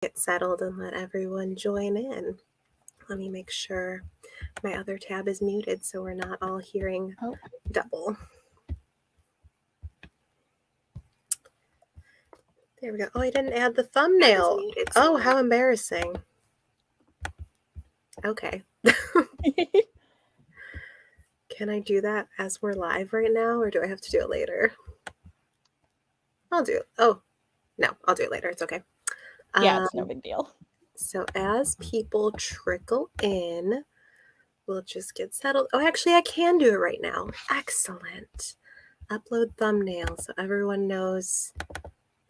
Get settled and let everyone join in. Let me make sure my other tab is muted so we're not all hearing double. There we go. Oh, I didn't add the thumbnail. Oh, how embarrassing. Okay. Can I do that as we're live right now, or do I have to do it later? I'll do it. Oh, no, I'll do it later. It's okay. Yeah, it's no big deal. So as people trickle in, we'll just get settled. Oh, actually, I can do it right now. Excellent. Upload thumbnail so everyone knows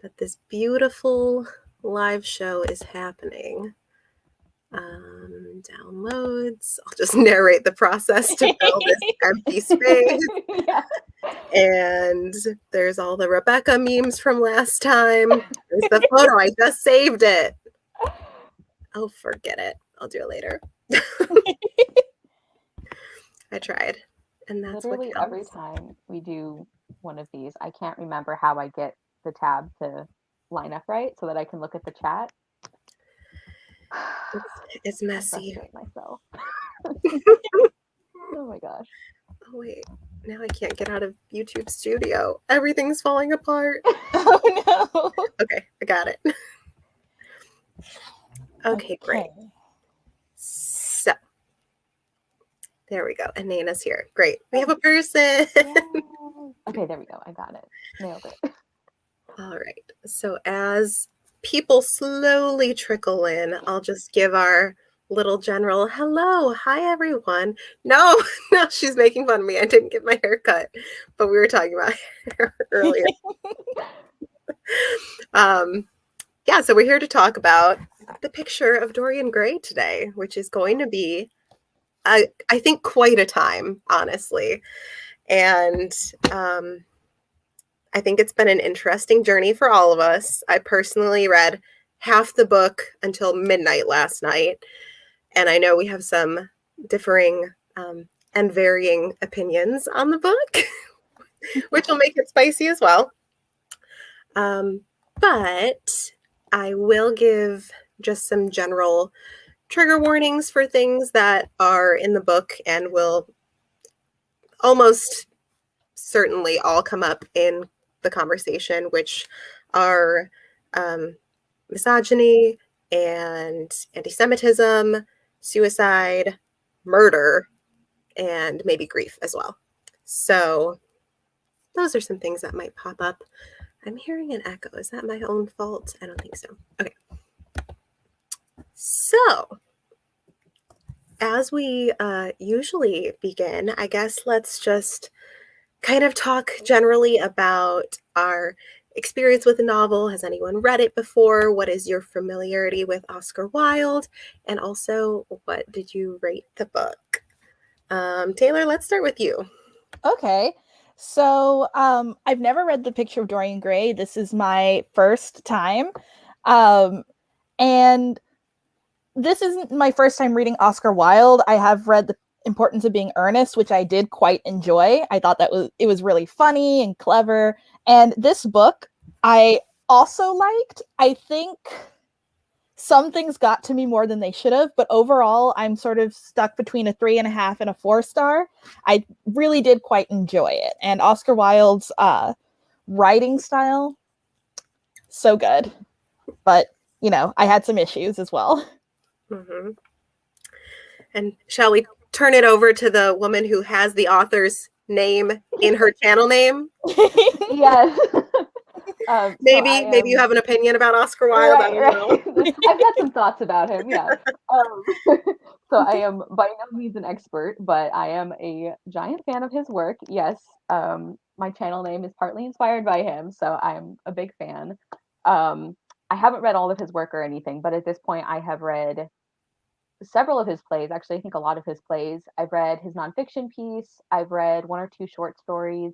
that this beautiful live show is happening. Downloads. I'll just narrate the process to fill this empty space. Yeah. And there's all the Rebecca memes from last time. There's the photo. I just saved it. Oh, forget it. I'll do it later. I tried. And that's literally what counts. every time we do one of these, I can't remember how I get the tab to line up right so that I can look at the chat. It's messy. I frustrate myself. Oh my gosh. Oh wait, now I can't get out of YouTube Studio. Everything's falling apart. Oh no. Okay, I got it. Okay, great. So there we go. And Nana's here. Great. We have a person. Okay, there we go. I got it. Nailed it. All right. So as people slowly trickle in, I'll just give our little general hello. Hi, everyone. No, she's making fun of me. I didn't get my hair cut, but we were talking about hair earlier. Yeah, so we're here to talk about the Picture of Dorian Gray today, which is going to be, I think, quite a time, honestly. And I think it's been an interesting journey for all of us. I personally read half the book until midnight last night. And I know we have some differing and varying opinions on the book, which will make it spicy as well. But I will give just some general trigger warnings for things that are in the book and will almost certainly all come up in the conversation, which are misogyny and anti-Semitism, suicide, murder, and maybe grief as well. So those are some things that might pop up. I'm hearing an echo. Is that my own fault? I don't think so. Okay. So as we usually begin, I guess let's just kind of talk generally about our experience with the novel. Has anyone read it before? What is your familiarity with Oscar Wilde? And also, what did you rate the book? Taylor, let's start with you. Okay. So I've never read The Picture of Dorian Gray. This is my first time. And this isn't my first time reading Oscar Wilde. I have read The Importance of Being Earnest, which I did quite enjoy. I thought it was really funny and clever. And this book I also liked. I think some things got to me more than they should have, but overall I'm sort of stuck between a 3.5 and a 4-star. I really did quite enjoy it. And Oscar Wilde's writing style, so good. But, I had some issues as well. Mm-hmm. And shall we turn it over to the woman who has the author's name in her channel name? Yes. Maybe you have an opinion about Oscar Wilde. Right, I don't know. I've got some thoughts about him, yeah. So I am by no means an expert, but I am a giant fan of his work. Yes, my channel name is partly inspired by him, so I'm a big fan. I haven't read all of his work or anything, but at this point I have read several of his plays. Actually, I think a lot of his plays. I've read his nonfiction piece. I've read 1 or 2 short stories.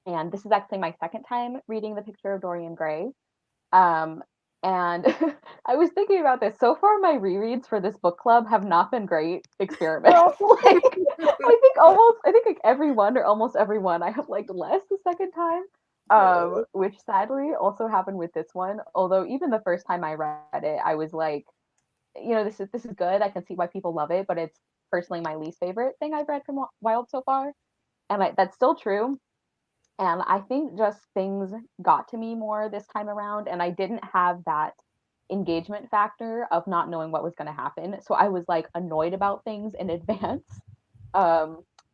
And this is actually my second time reading The Picture of Dorian Gray. And I was thinking about this. So far, my rereads for this book club have not been great experiments. I think like every one or almost every one I have liked less the second time. which sadly also happened with this one. Although even the first time I read it, I was like, this is good. I can see why people love it, but it's personally my least favorite thing I've read from Wilde so far, and that's still true. And I think just things got to me more this time around, and I didn't have that engagement factor of not knowing what was going to happen. So I was like annoyed about things in advance,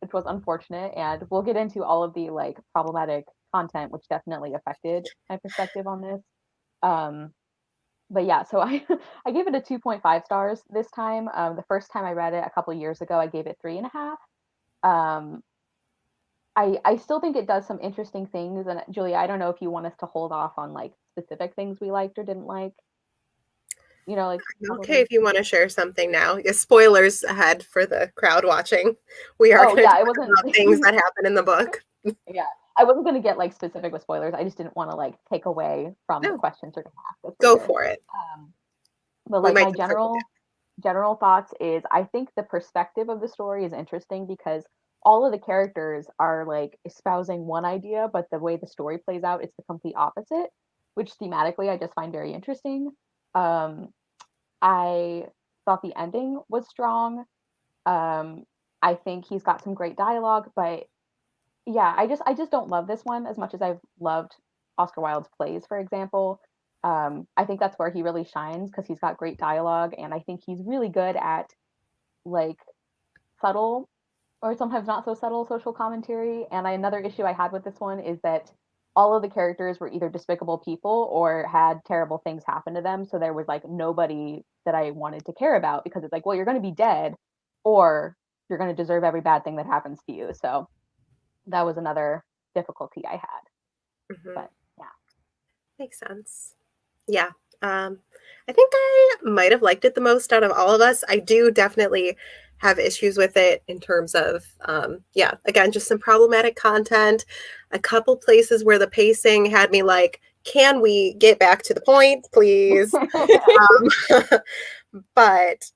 which was unfortunate. And we'll get into all of the like problematic content, which definitely affected my perspective on this. But yeah, so I gave it a 2.5 stars this time. The first time I read it a couple years ago, I gave it 3.5. Um, I still think it does some interesting things. And Julia, I don't know if you want us to hold off on like specific things we liked or didn't like. Like Okay, if you want to share something now. Yeah, spoilers ahead for the crowd watching. We are going to talk it wasn't about things that happen in the book. Yeah, I wasn't going to get like specific with spoilers. I just didn't want to like take away from the questions you're going to ask us Go later. for it. But like my general thoughts is I think the perspective of the story is interesting because all of the characters are like espousing one idea, but the way the story plays out, it's the complete opposite, which thematically I just find very interesting. I thought the ending was strong. I think he's got some great dialogue, but yeah, I just don't love this one as much as I've loved Oscar Wilde's plays, for example. I think that's where he really shines because he's got great dialogue, and I think he's really good at like subtle or sometimes not so subtle social commentary. And another issue I had with this one is that all of the characters were either despicable people or had terrible things happen to them. So there was like nobody that I wanted to care about because it's like, well, you're going to be dead or you're going to deserve every bad thing that happens to you. So that was another difficulty I had. But yeah. Makes sense. Yeah. I think I might have liked it the most out of all of us. I do definitely have issues with it in terms of, again, just some problematic content, a couple places where the pacing had me like, can we get back to the point, please? But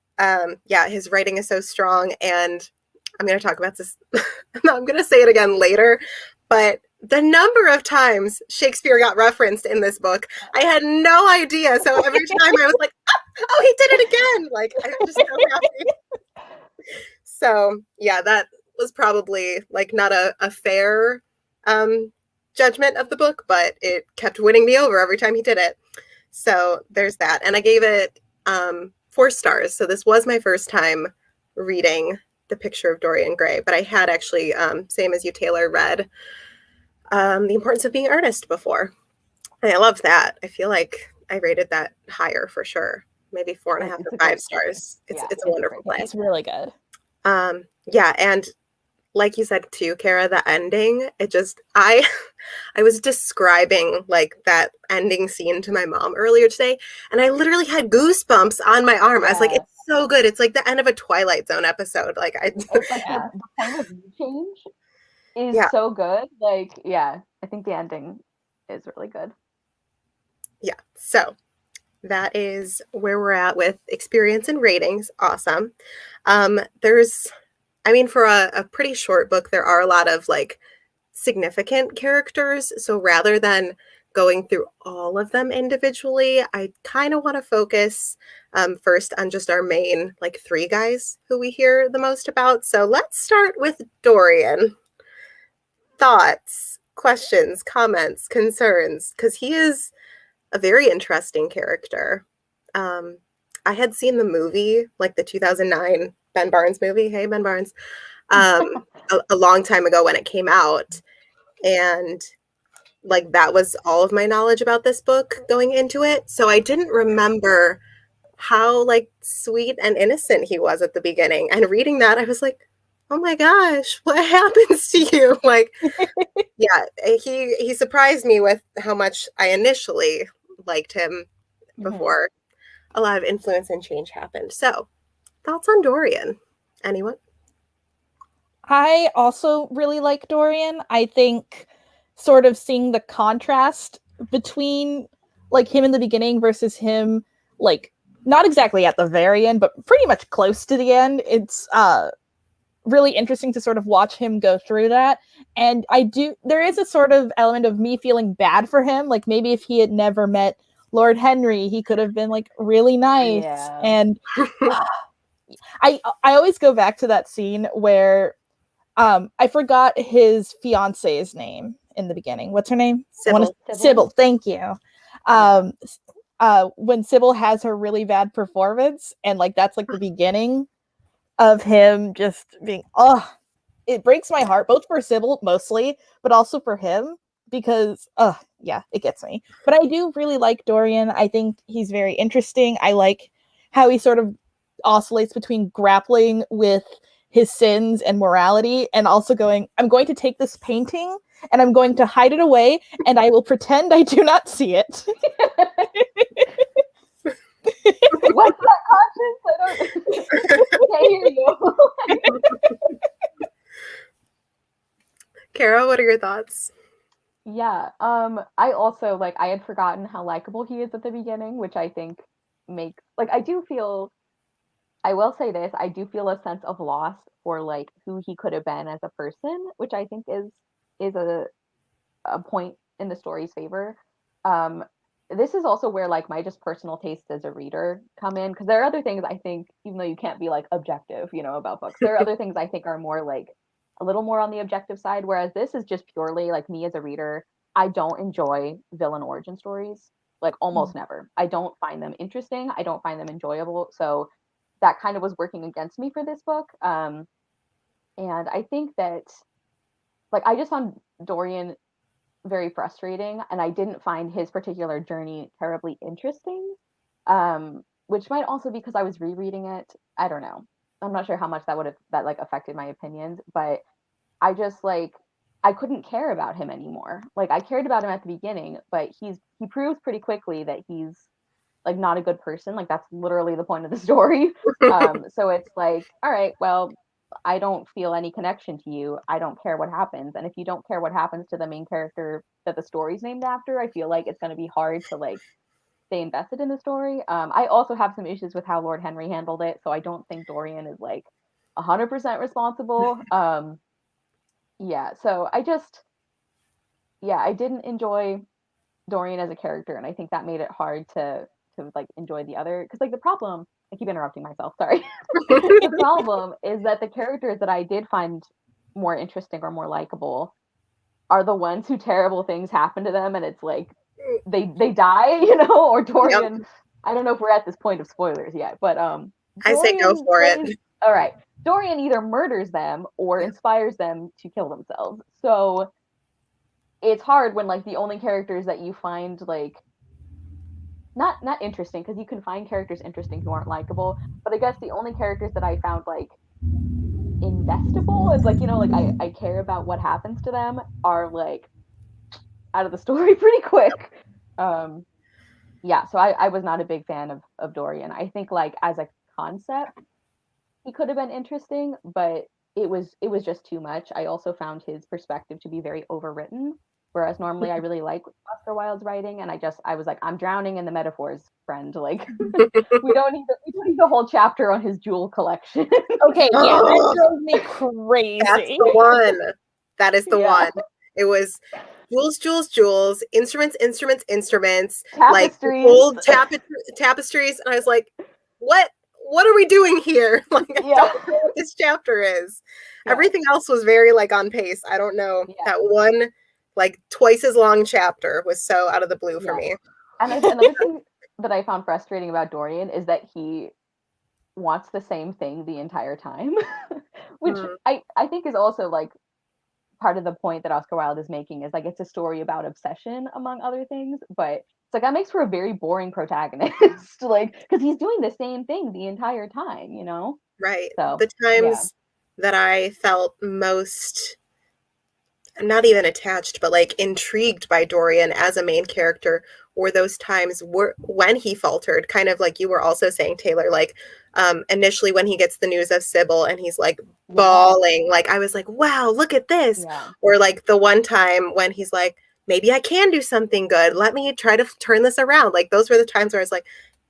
his writing is so strong, and I'm going to talk about this. I'm going to say it again later, but the number of times Shakespeare got referenced in this book, I had no idea. So every time I was like, oh, he did it again. Like, I'm just so happy. So yeah, that was probably like not a fair judgment of the book, but it kept winning me over every time he did it. So there's that. And I gave it 4 stars. So this was my first time reading The Picture of Dorian Gray, but I had actually, same as you, Taylor, read The Importance of Being Earnest before. And I loved that. I feel like I rated that higher for sure. Maybe 4.5 or 5 stars. It's a wonderful play. It's really good. And like you said too, Kara, the ending, it just, I was describing like that ending scene to my mom earlier today, and I literally had goosebumps on my arm. I was like, it's so good. It's like the end of a Twilight Zone episode. Like it's like the point of view change is so good. Like, I think the ending is really good. Yeah. So that is where we're at with experience and ratings. Awesome. For a pretty short book, there are a lot of like significant characters. So rather than going through all of them individually, I kind of want to focus first on just our main like 3 guys who we hear the most about. So let's start with Dorian. Thoughts, questions, comments, concerns, because he is a very interesting character. I had seen the movie, like the 2009 Ben Barnes movie. Hey, Ben Barnes. A long time ago when it came out. And like that was all of my knowledge about this book going into it. So I didn't remember how like sweet and innocent he was at the beginning. And reading that, I was like, oh my gosh, what happens to you? Like, he surprised me with how much I initially liked him before a lot of influence and change happened. So thoughts on Dorian? Anyone? I also really like Dorian. I think sort of seeing the contrast between like him in the beginning versus him like not exactly at the very end, but pretty much close to the end. It's really interesting to sort of watch him go through that. And there is a sort of element of me feeling bad for him. Like maybe if he had never met Lord Henry, he could have been like really nice. Yeah. And I always go back to that scene where I forgot his fiance's name in the beginning. What's her name? Sybil. Thank you. When Sybil has her really bad performance, and like that's like the beginning of him just being, it breaks my heart, both for Sybil mostly, but also for him, because it gets me. But I do really like Dorian. I think he's very interesting. I like how he sort of oscillates between grappling with his sins and morality, and also going, I'm going to take this painting and I'm going to hide it away, and I will pretend I do not see it. What's that conscience? I can't hear you. Kara, what are your thoughts? Yeah, I also, like, I had forgotten how likable he is at the beginning, which I think makes, like, I will say this, I do feel a sense of loss for, like, who he could have been as a person, which I think is a point in the story's favor. This is also where, like, my just personal tastes as a reader come in, because there are other things I think, even though you can't be, like, objective, about books, there are other things I think are more, like, a little more on the objective side, whereas this is just purely, like, me as a reader. I don't enjoy villain origin stories, like, almost never. I don't find them interesting. I don't find them enjoyable. So that kind of was working against me for this book. And I think that, like, I just found Dorian very frustrating, and I didn't find his particular journey terribly interesting, which might also be because I was rereading it. I don't know. I'm not sure how much that like affected my opinions, but I just, like, I couldn't care about him anymore. Like, I cared about him at the beginning, but he proves pretty quickly that he's, like, not a good person. Like, that's literally the point of the story. So it's like, all right, well, I don't feel any connection to you. I don't care what happens. And if you don't care what happens to the main character that the story's named after, I feel like it's going to be hard to, like, stay invested in the story. I also have some issues with how Lord Henry handled it, so I don't think Dorian is, like, 100% responsible. So I didn't enjoy Dorian as a character, and I think that made it hard to like enjoy the other, because, like, the problem, I keep interrupting myself, sorry. The problem is that the characters that I did find more interesting or more likable are the ones who terrible things happen to them, and it's like they die, or Dorian. Yep. I don't know if we're at this point of spoilers yet, but I say go for it. All right. Dorian either murders them or inspires them to kill themselves. So it's hard when, like, the only characters that you find, like, not interesting, because you can find characters interesting who aren't likable, but I guess the only characters that I found, like, investable is, like, like, I care about what happens to them are, like, out of the story pretty quick. So I was not a big fan of Dorian. I think, like, as a concept, he could have been interesting, but it was just too much. I also found his perspective to be very overwritten, whereas normally I really like Oscar Wilde's writing, and I was like, I'm drowning in the metaphors, friend. Like, we don't need the whole chapter on his jewel collection. Okay, yeah, that drove me crazy. That's the one. That is the one. It was jewels, instruments, tapestries. like old tapestries, and I was like, what are we doing here? Like, I don't know what this chapter is. Yeah. Everything else was very, like, on pace. I don't know. Yeah. That one, like, twice as long chapter was so out of the blue for me. And another thing that I found frustrating about Dorian is that he wants the same thing the entire time, which I think is also, like, part of the point that Oscar Wilde is making, is, like, it's a story about obsession, among other things, but it's like that makes for a very boring protagonist, like, because he's doing the same thing the entire time, Right. So the times that I felt most, not even attached, but, like, intrigued by Dorian as a main character were those times when he faltered, kind of like you were also saying, Taylor, like, initially when he gets the news of Sybil and he's, like, bawling, like, I was like, wow, look at this. Or, like, the one time when he's like, maybe I can do something good. Let me try to turn this around. Like, those were the times where I was like,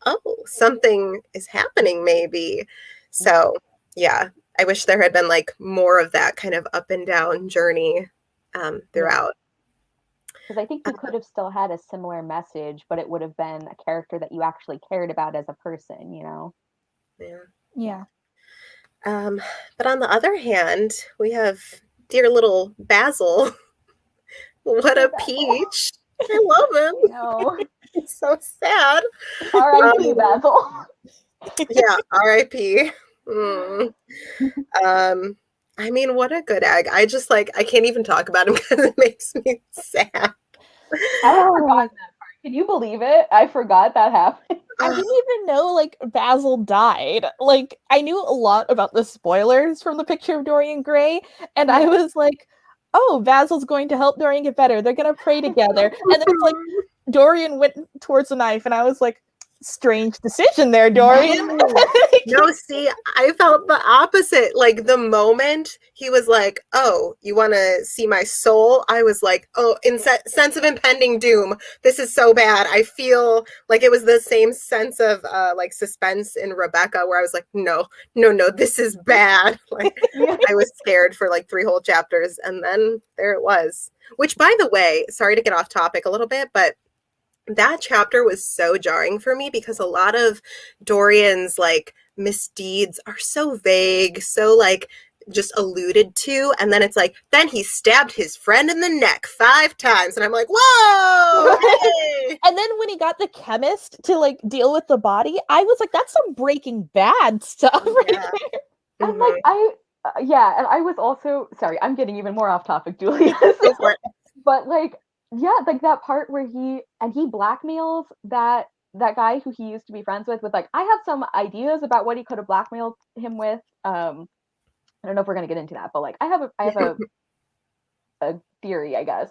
oh, something is happening maybe. So, yeah, I wish there had been like more of that kind of up and down journey throughout. Because I think you could have still had a similar message, but it would have been a character that you actually cared about as a person, you know? Yeah. But on the other hand, we have dear little Basil. What a peach. I love him. I know. It's so sad. R.I.P. Basil. Yeah, R.I.P. I mean, what a good egg. I just like, I can't even talk about him because it makes me sad. I forgot that part. Can you believe it? I forgot that happened. I didn't even know like Basil died. Like I knew a lot about the spoilers from the Picture of Dorian Gray, and I was like, "Oh, Basil's going to help Dorian get better. They're gonna pray together." And then it's like Dorian went towards the knife, and I was like, "Strange decision there, Dorian." No, see, I felt the opposite. Like the moment he was like, "Oh, you want to see my soul?" I was like, "Oh, sense of impending doom. This is so bad." I feel like it was the same sense of like suspense in Rebecca, where I was like, "No, no, no, this is bad." Like I was scared for like 3 whole chapters, and then there it was. Which, by the way, sorry to get off topic a little bit, but that chapter was so jarring for me because a lot of Dorian's like misdeeds are so vague, so like just alluded to, and then it's like, then he stabbed his friend in the neck 5 times, and I'm like, whoa! Hey! And then when he got the chemist to like deal with the body, I was like, that's some Breaking Bad stuff right there. And like and I was also sorry, I'm getting even more off topic, Julia. Go for it. But like, yeah, like that part where he blackmails that guy who he used to be friends with like, I have some ideas about what he could have blackmailed him with. I don't know if we're gonna get into that, but like I have a theory, I guess.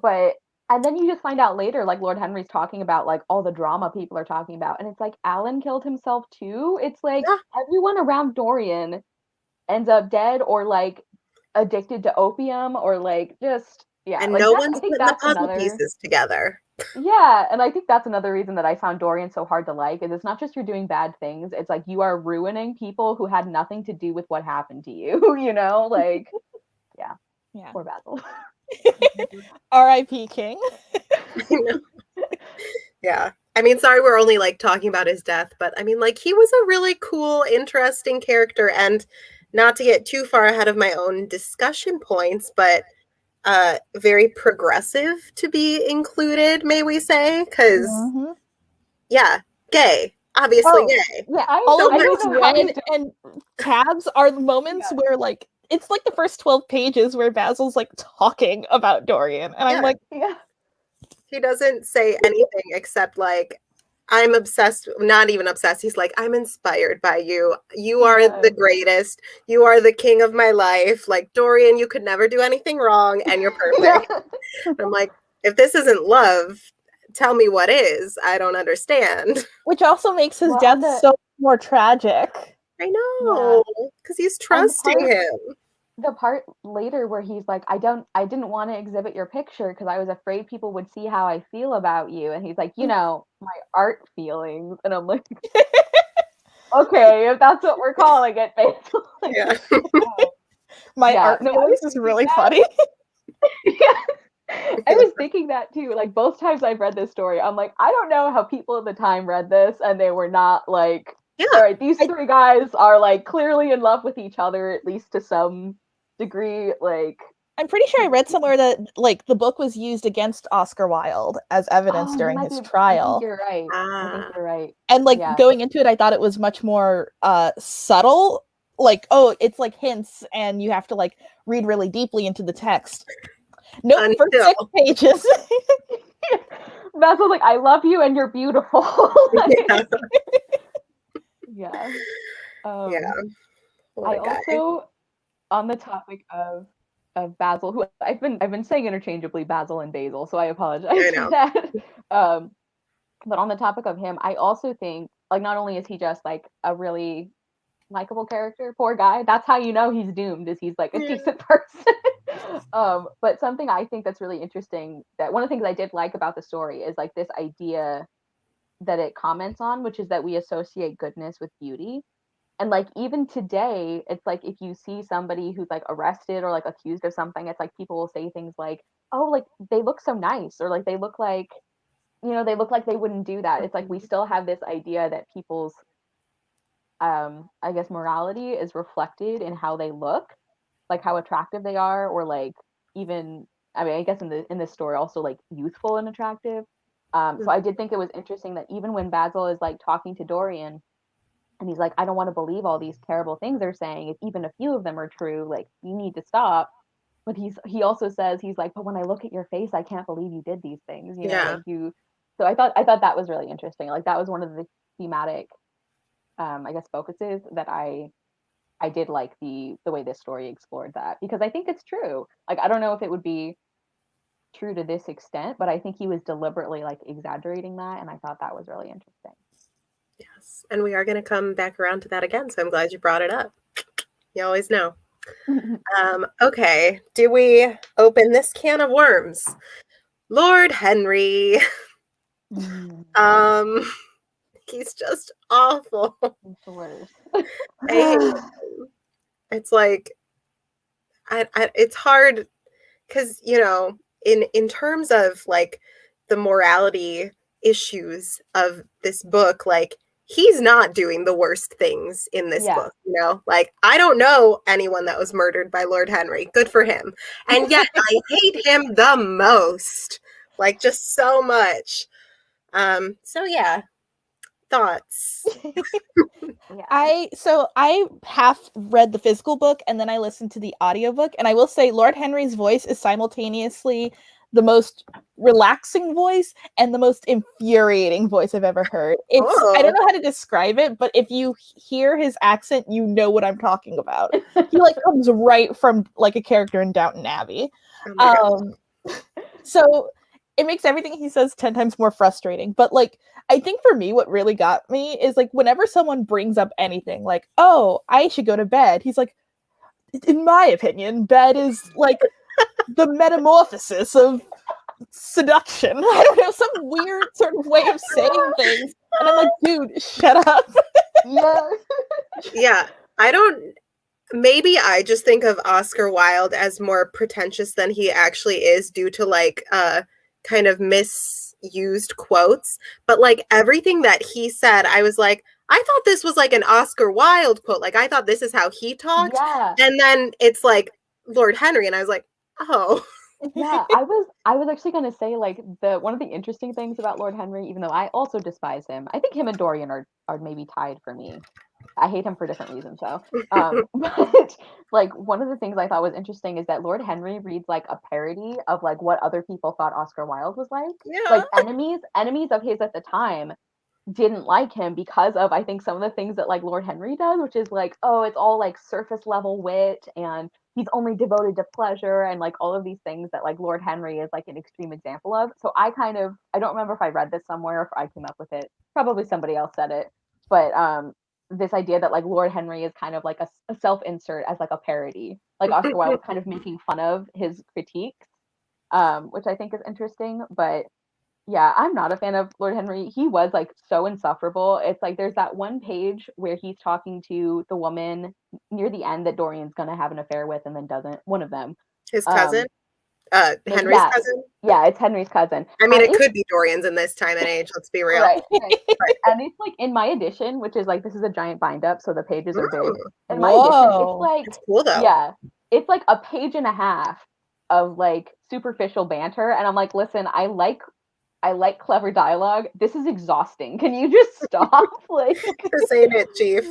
But and then you just find out later, like Lord Henry's talking about like all the drama people are talking about, and it's like Alan killed himself too. It's like everyone around Dorian ends up dead or like addicted to opium or like just and like no that, one's I think putting the that's puzzle another pieces together. Yeah, and I think that's another reason that I found Dorian so hard to like is it's not just you're doing bad things, it's like you are ruining people who had nothing to do with what happened to you, you know? Like, yeah. Poor Basil. R.I.P. King. Yeah. I mean, sorry, we're only like talking about his death, but I mean, like, he was a really cool, interesting character, and not to get too far ahead of my own discussion points, but very progressive to be included, may we say? Because, yeah, gay, obviously gay. Yeah, all of I those don't know how red and tabs are the moments where like it's like the first 12 pages where Basil's like talking about Dorian, and I'm like, he doesn't say anything except like, I'm obsessed, not even obsessed. He's like, I'm inspired by you. You are the greatest. You are the king of my life. Like, Dorian, you could never do anything wrong, and you're perfect. I'm like, if this isn't love, tell me what is. I don't understand. Which also makes his death so more tragic. I know, because he's trusting him. The part later where he's like, I didn't want to exhibit your picture because I was afraid people would see how I feel about you. And he's like, you know, my art feelings. And I'm like, okay, if that's what we're calling it, basically. My art feelings is really funny. I was thinking that too. Like both times I've read this story, I'm like, I don't know how people at the time read this and they were not like, all right, these 3 guys are like clearly in love with each other, at least to some degree. Like, I'm pretty sure I read somewhere that like the book was used against Oscar Wilde as evidence during his trial. I think you're right. I think you're right. And like going into it, I thought it was much more subtle. Like, oh, it's like hints, and you have to like read really deeply into the text. Nope, for 6 pages. Basil's like, I love you and you're beautiful. Yeah. I also, on the topic of Basil, who I've been saying interchangeably Basil and Basil, so I apologize for that. But on the topic of him, I also think like not only is he just like a really likable character, poor guy, that's how you know he's doomed, is he's like a decent person. But something I think that's really interesting, that one of the things I did like about the story is like this idea that it comments on, which is that we associate goodness with beauty. And like even today, it's like if you see somebody who's like arrested or like accused of something, it's like people will say things like, "Oh, like they look so nice," or like they look like, they look like they wouldn't do that. It's like we still have this idea that people's I guess morality is reflected in how they look, like how attractive they are, or like even, I mean, I guess in this story also like youthful and attractive. So I did think it was interesting that even when Basil is like talking to Dorian and he's like, I don't want to believe all these terrible things they're saying, if even a few of them are true, like you need to stop. But he also says, he's like, but when I look at your face, I can't believe you did these things, Yeah. like you. So I thought that was really interesting. Like that was one of the thematic I guess focuses that I did like the way this story explored that, because I think it's true. Like I don't know if it would be true to this extent, but I think he was deliberately like exaggerating that, and I thought that was really interesting. Yes. And we are going to come back around to that again. So I'm glad you brought it up. You always know. Okay. Do we open this can of worms? Lord Henry. Um, he's just awful. It's the worst. I hate him. It's like, it's hard because, in terms of like the morality issues of this book, like he's not doing the worst things in this Yeah. book, like I don't know anyone that was murdered by Lord Henry. Good for him. And yet I hate him the most, like just so much. So yeah, thoughts. Yeah. I half read the physical book and then I listened to the audiobook, and I will say Lord Henry's voice is simultaneously the most relaxing voice and the most infuriating voice I've ever heard. I don't know how to describe it, but if you hear his accent, you know what I'm talking about. He like comes right from like a character in Downton Abbey. Oh my gosh. So it makes everything he says 10 times more frustrating. But like, I think for me, what really got me is like whenever someone brings up anything like, oh, I should go to bed, he's like, in my opinion, bed is like the metamorphosis of seduction. I don't know, some weird sort of way of saying things. And I'm like, dude, shut up. Yeah. Yeah. Maybe I just think of Oscar Wilde as more pretentious than he actually is due to like kind of misused quotes. But like everything that he said, I was like, I thought this was like an Oscar Wilde quote. Like I thought this is how he talked. Yeah. And then it's like Lord Henry, and I was like, oh. Yeah, I was actually gonna say like the one of the interesting things about Lord Henry, even though I also despise him, I think him and Dorian are maybe tied for me. I hate him for different reasons though. But like one of the things I thought was interesting is that Lord Henry reads like a parody of like what other people thought Oscar Wilde was like. Yeah. Like enemies of his at the time didn't like him because of, I think, some of the things that like Lord Henry does, which is like, oh, it's all like surface level wit and he's only devoted to pleasure and like all of these things that like Lord Henry is like an extreme example of. So I don't remember if I read this somewhere or if I came up with it. Probably somebody else said it. But this idea that like Lord Henry is kind of like a self-insert as like a parody. Like Oscar Wilde was kind of making fun of his critiques, which I think is interesting. But yeah, I'm not a fan of Lord Henry. He was like so insufferable. It's like there's that one page where he's talking to the woman near the end that Dorian's gonna have an affair with and then doesn't. One of them. His cousin? Henry's Yeah, cousin? yeah, it's Henry's cousin. I mean, And it could be Dorian's in this time and age, let's be real. right. And it's like in my edition, which is like this is a giant bind up, so the pages are big. In my edition, it's like It's cool though. yeah, it's like a page and a half of like superficial banter, and I'm like, listen, I like clever dialogue. This is exhausting. Can you just stop? Like, This ain't it, Chief.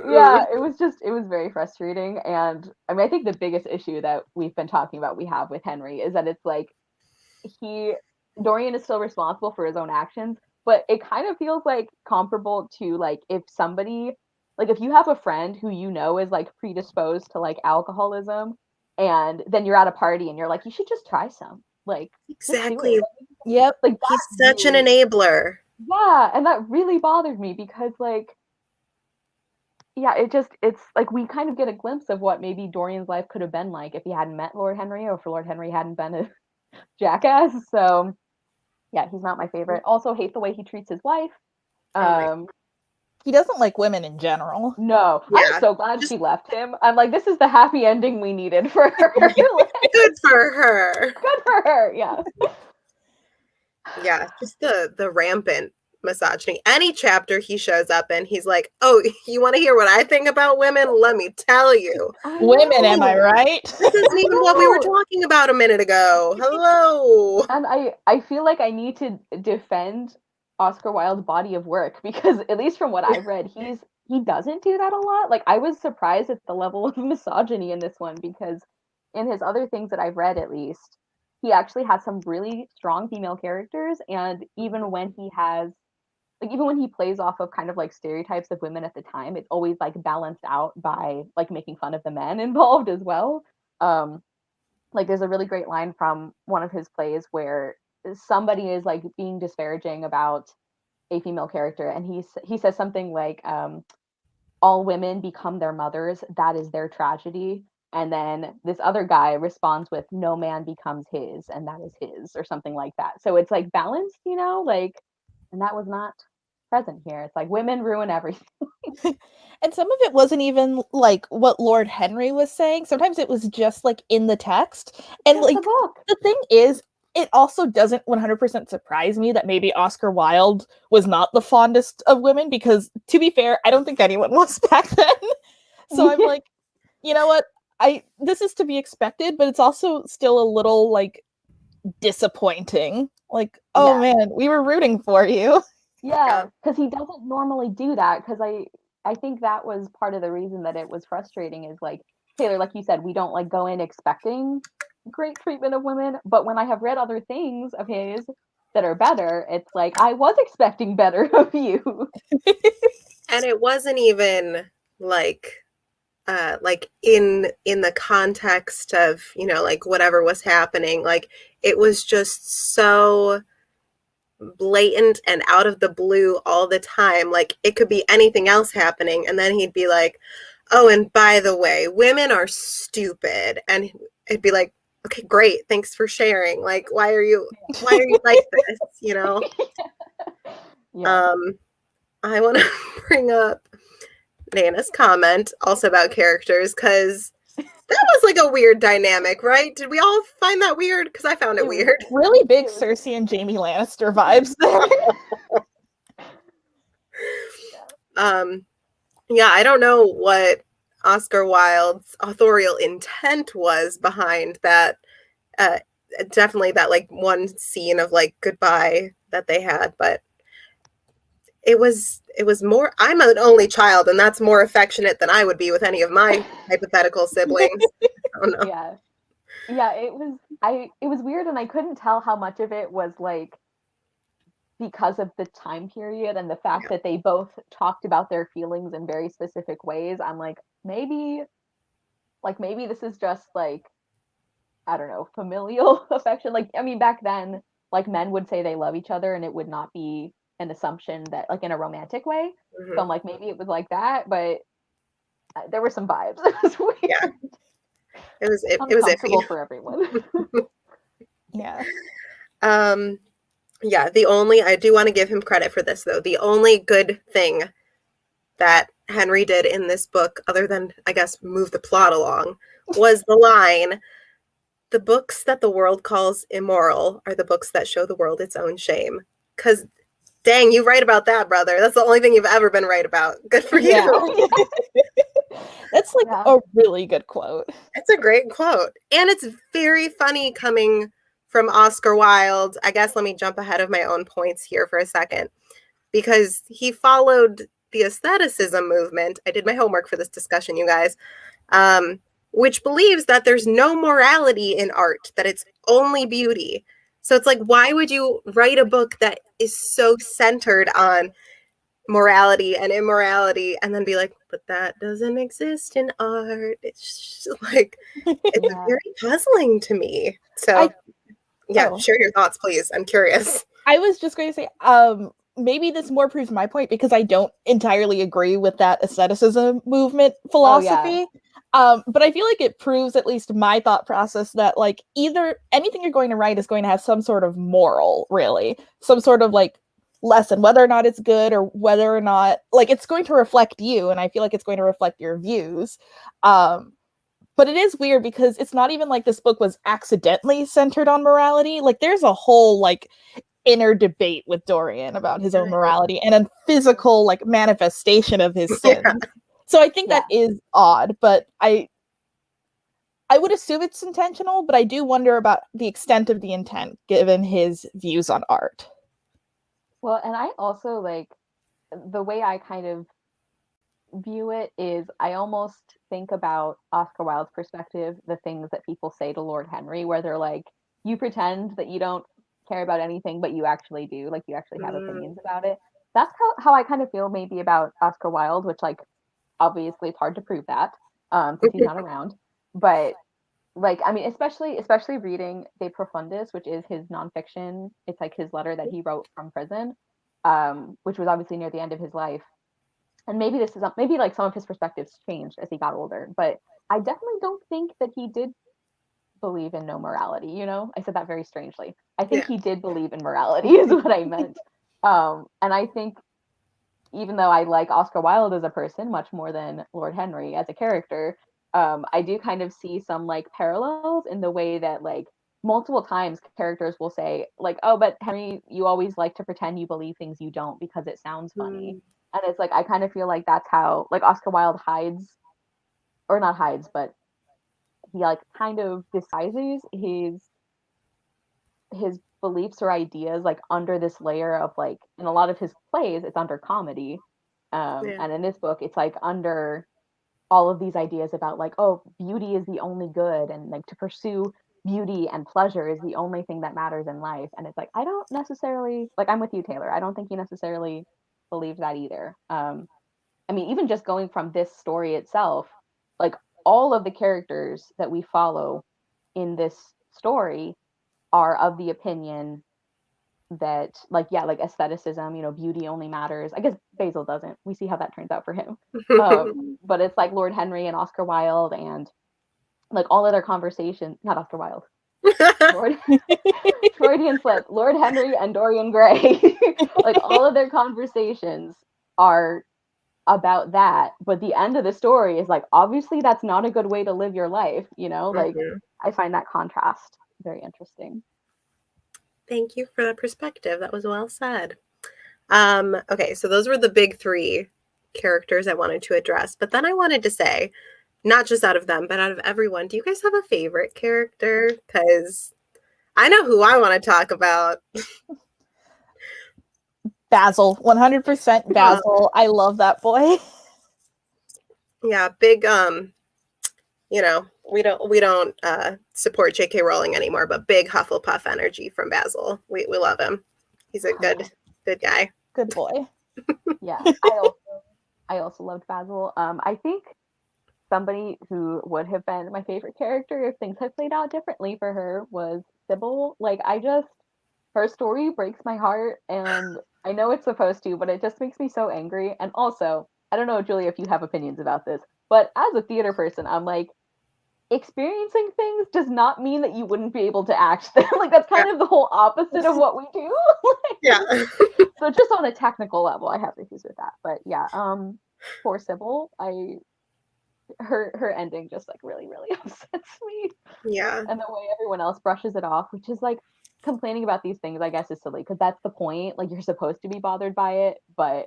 yeah, it was very frustrating. And I mean, I think the biggest issue that we've been talking about we have with Henry is that it's like Dorian is still responsible for his own actions, but it kind of feels like comparable to like if somebody like if you have a friend who is like predisposed to like alcoholism and then you're at a party and you're like, you should just try some. Like Exactly. Yep. like He's such an enabler. Yeah, and that really bothered me because like yeah, it's like we kind of get a glimpse of what maybe Dorian's life could have been like if he hadn't met Lord Henry or if Lord Henry hadn't been a jackass. So yeah, he's not my favorite. Also hate the way he treats his wife. Oh my Um He doesn't like women in general. No, Yeah, I'm so glad she left him. I'm like, this is the happy ending we needed for her. good for her. Good for her. Yeah. Yeah, just the rampant misogyny. Any chapter he shows up in, he's like, "Oh, you want to hear what I think about women? Let me tell you." Women, am I right? This isn't even what we were talking about a minute ago. Hello. And I feel like I need to defend Oscar Wilde's body of work because at least from what I've read, he doesn't do that a lot. Like I was surprised at the level of misogyny in this one because in his other things that I've read at least, he actually has some really strong female characters, and even when he has like even when he plays off of kind of like stereotypes of women at the time, it's always like balanced out by like making fun of the men involved as well. Like there's a really great line from one of his plays where somebody is like being disparaging about a female character, and he says something like all women become their mothers, that is their tragedy. And then this other guy responds with no man becomes his, and that is his, or something like that. So it's like balanced, like, and that was not present here. It's like women ruin everything. And some of it wasn't even like what Lord Henry was saying. Sometimes it was just like in the text. And Just like the book. the thing is, it also doesn't 100% surprise me that maybe Oscar Wilde was not the fondest of women because, to be fair, I don't think anyone was back then. So I'm like, you know what? This is to be expected, but it's also still a little like disappointing. Like, oh man, we were rooting for you. Yeah, because he doesn't normally do that. Because I think that was part of the reason that it was frustrating. Is like Taylor, like you said, we don't like go in expecting great treatment of women, but when I have read other things of his that are better, it's like I was expecting better of you. And it wasn't even like in the context of, like whatever was happening. Like it was just so blatant and out of the blue all the time. Like it could be anything else happening, and then he'd be like, "Oh, and by the way, women are stupid." And it'd be like, "Okay, great, thanks for sharing. Like, why are you like this?" Yeah. I want to bring up Nana's comment also about characters, because that was like a weird dynamic, right? Did we all find that weird? Because I found it weird. Really big Cersei and Jaime Lannister vibes there. Yeah, I don't know what Oscar Wilde's authorial intent was behind that. Definitely that like one scene of like goodbye that they had, but it was more, I'm an only child, and that's more affectionate than I would be with any of my hypothetical siblings. I don't know. Yeah, it was weird, and I couldn't tell how much of it was like because of the time period and the fact that they both talked about their feelings in very specific ways. I'm like, maybe this is just like, I don't know, familial affection. Like, I mean, back then, like men would say they love each other and it would not be an assumption that like in a romantic way. Mm-hmm. So I'm like, maybe it was like that, but there were some vibes. It was weird. Yeah. It was uncomfortable iffy for everyone. Yeah. Yeah, I do want to give him credit for this though. The only good thing that Henry did in this book, other than I guess move the plot along, was the line, "The books that the world calls immoral are the books that show the world its own shame." Because dang, you right about that, brother. That's the only thing you've ever been right about. Good for you. That's like a really good quote. It's a great quote. And it's very funny coming from Oscar Wilde. I guess let me jump ahead of my own points here for a second, because he followed the aestheticism movement. I did my homework for this discussion, you guys, which believes that there's no morality in art, that it's only beauty. So it's like, why would you write a book that is so centered on morality and immorality and then be like, but that doesn't exist in art? It's just like, it's very puzzling to me. So share your thoughts, please. I'm curious. I was just going to say, maybe this more proves my point because I don't entirely agree with that aestheticism movement philosophy. But I feel like it proves at least my thought process that like either anything you're going to write is going to have some sort of moral, really, some sort of like lesson, whether or not it's good or whether or not, like, it's going to reflect you, and I feel like it's going to reflect your views. But it is weird because it's not even like this book was accidentally centered on morality. Like, there's a whole like inner debate with Dorian about his own morality and a physical like manifestation of his sins. Yeah. So I think that is odd, but I would assume it's intentional, but I do wonder about the extent of the intent given his views on art. Well, and I also like the way I kind of view it is I almost think about Oscar Wilde's perspective, the things that people say to Lord Henry, where they're like, you pretend that you don't care about anything, but you actually do, like you actually have opinions about it. That's how I kind of feel maybe about Oscar Wilde, which like obviously it's hard to prove that because he's not around. But like I mean, especially reading De Profundis, which is his nonfiction. It's like his letter that he wrote from prison, which was obviously near the end of his life. And maybe this is maybe like some of his perspectives changed as he got older, but I definitely don't think that he did believe in no morality. You know, I said that very strangely. I think he did believe in morality, is what I meant. And I think even though I like Oscar Wilde as a person much more than Lord Henry as a character, I do kind of see some like parallels in the way that like multiple times characters will say like, oh, but Henry, you always like to pretend you believe things you don't because it sounds funny. And it's like I kind of feel like that's how like Oscar Wilde hides, or not hides, but he like kind of disguises his beliefs or ideas like under this layer of like in a lot of his plays it's under comedy, and in this book it's like under all of these ideas about like, oh, beauty is the only good, and like to pursue beauty and pleasure is the only thing that matters in life. And it's like I don't necessarily, like, I'm with you, Taylor, I don't think he necessarily believes that either. I mean, even just going from this story itself, like all of the characters that we follow in this story are of the opinion that like, yeah, like aestheticism, you know, beauty only matters. I guess Basil doesn't. We see how that turns out for him. But it's like Lord Henry and Oscar Wilde and like all other conversations, not Oscar Wilde. Lord Freudian slip. Lord Henry and Dorian Gray. Like all of their conversations are about that, but the end of the story is like obviously that's not a good way to live your life, you know? Like I find that contrast very interesting. Thank you for that perspective. That was well said. Okay, so those were the big three characters I wanted to address, but then I wanted to say, not just out of them, but out of everyone, do you guys have a favorite character? Because I know who I want to talk about. Basil, 100% Basil. I love that boy. Yeah, big you know, we don't support J.K. Rowling anymore, but big Hufflepuff energy from Basil. We love him. He's a good guy. Good boy. Yeah, I also loved Basil. I think somebody who would have been my favorite character if things had played out differently for her was Sybil. Like her story breaks my heart, and I know it's supposed to, but it just makes me so angry. And also, I don't know, Julia, if you have opinions about this, but as a theater person, I'm like, experiencing things does not mean that you wouldn't be able to act them. Like that's kind of the whole opposite of what we do. So just on a technical level, I have issues with that. But yeah, poor Sybil, her ending just like really, really upsets me. Yeah. And the way everyone else brushes it off, which is like complaining about these things, I guess, is silly because that's the point. Like you're supposed to be bothered by it, but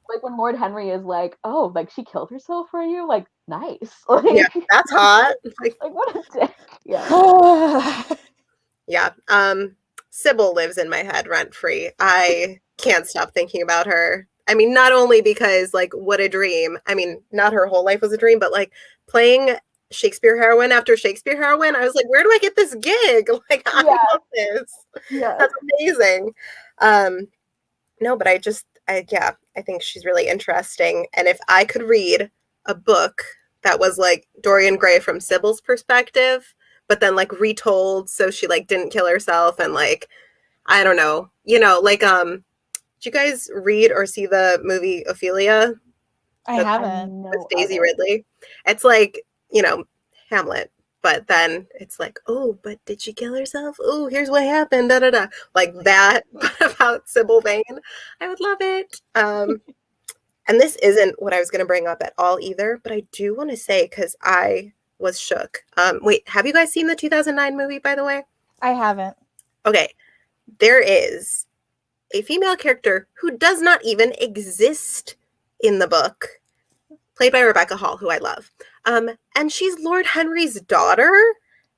like when Lord Henry is like, "Oh, like she killed herself for you," like nice. Like, yeah, that's hot. Like what a dick. Yeah. Yeah. Sybil lives in my head rent free. I can't stop thinking about her. I mean, not only because like what a dream. I mean, not her whole life was a dream, but like playing Shakespeare heroine after Shakespeare heroine, I was like, where do I get this gig? Like, I love this. Yeah, that's amazing. No, but I think she's really interesting. And if I could read a book that was like Dorian Gray from Sybil's perspective, but then like retold so she like didn't kill herself and like, I don't know, you know, like did you guys read or see the movie I haven't. With Daisy Ridley? It's like, you know, Hamlet, but then it's like, oh, but did she kill herself? Oh, here's what happened. Da da da. Like that, but about Sybil Vane. I would love it. And this isn't what I was going to bring up at all either, but I do want to say because I was shook. Wait, have you guys seen the 2009 movie, by the way? I haven't. Okay, there is a female character who does not even exist in the book, played by Rebecca Hall, who I love. And she's Lord Henry's daughter,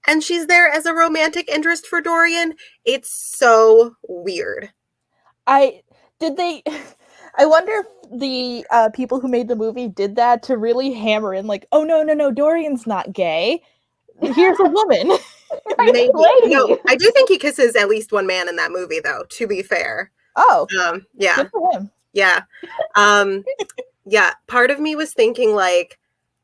and she's there as a romantic interest for Dorian. It's so weird. I wonder if the people who made the movie did that to really hammer in, like, oh no, Dorian's not gay. Here's a woman. Maybe. Lady. No, I do think he kisses at least one man in that movie, though, to be fair. Oh, yeah. good for him. Yeah. Yeah, part of me was thinking, like,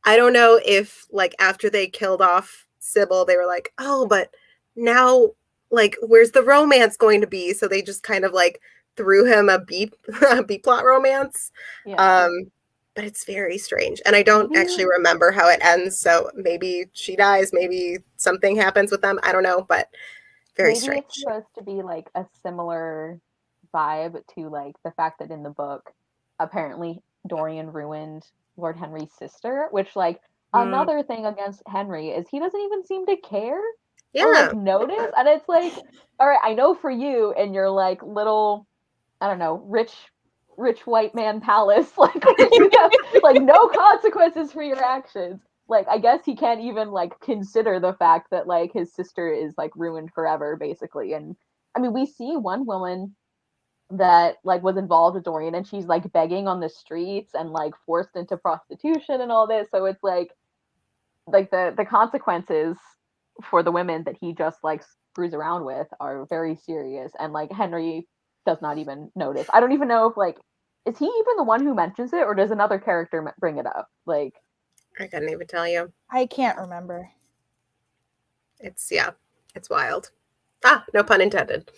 I don't know if, like, after they killed off Sybil, they were like, oh, but now, like, where's the romance going to be? So they just kind of, like, threw him a B-plot romance. Yeah. But it's very strange. And I don't actually remember how it ends, so maybe she dies, maybe something happens with them. I don't know, but very maybe strange. it's supposed to be like a similar vibe to like the fact that in the book, apparently Dorian ruined Lord Henry's sister, which like another thing against Henry is he doesn't even seem to care or like notice. And it's like, all right, I know for you and your like little, I don't know, rich white man palace, like you have like no consequences for your actions. Like I guess he can't even like consider the fact that like his sister is like ruined forever, basically. And I mean, we see one woman that like was involved with Dorian, and she's like begging on the streets and like forced into prostitution and all this. So it's like the consequences for the women that he just like screws around with are very serious. And like Henry does not even notice. I don't even know if like is he even the one who mentions it, or does another character bring it up? Like I couldn't even tell you. I can't remember. It's wild. No pun intended.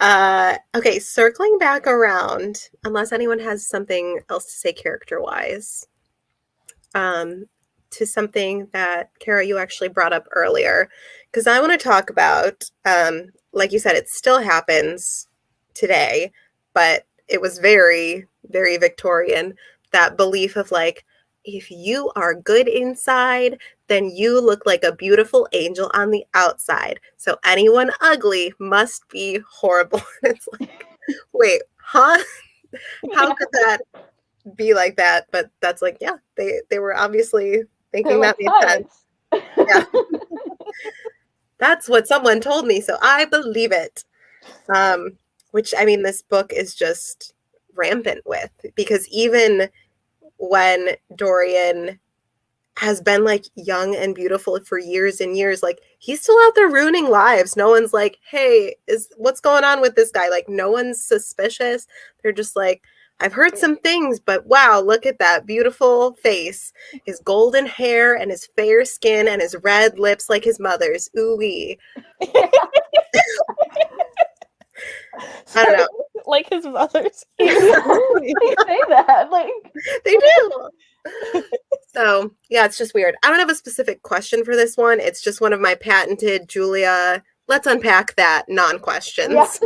Okay, circling back around, unless anyone has something else to say character-wise, to something that, Kara, you actually brought up earlier, because I want to talk about, like you said, it still happens today, but it was very, very Victorian, that belief of like, if you are good inside, then you look like a beautiful angel on the outside. So anyone ugly must be horrible. It's like, wait, huh? How could that be like that? But that's like, yeah, they were obviously thinking that made sense. Yeah. That's what someone told me, so I believe it. Which, I mean, this book is just rampant with, because even when Dorian has been like young and beautiful for years and years, like he's still out there ruining lives. No one's like, hey, what's going on with this guy? Like no one's suspicious. They're just like, I've heard some things, but wow, look at that beautiful face, his golden hair and his fair skin and his red lips like his mother's. Ooh-wee. I don't know. Like his mother's. They say that, like they do. So yeah, it's just weird. I don't have a specific question for this one. It's just one of my patented Julia, let's unpack that non-questions.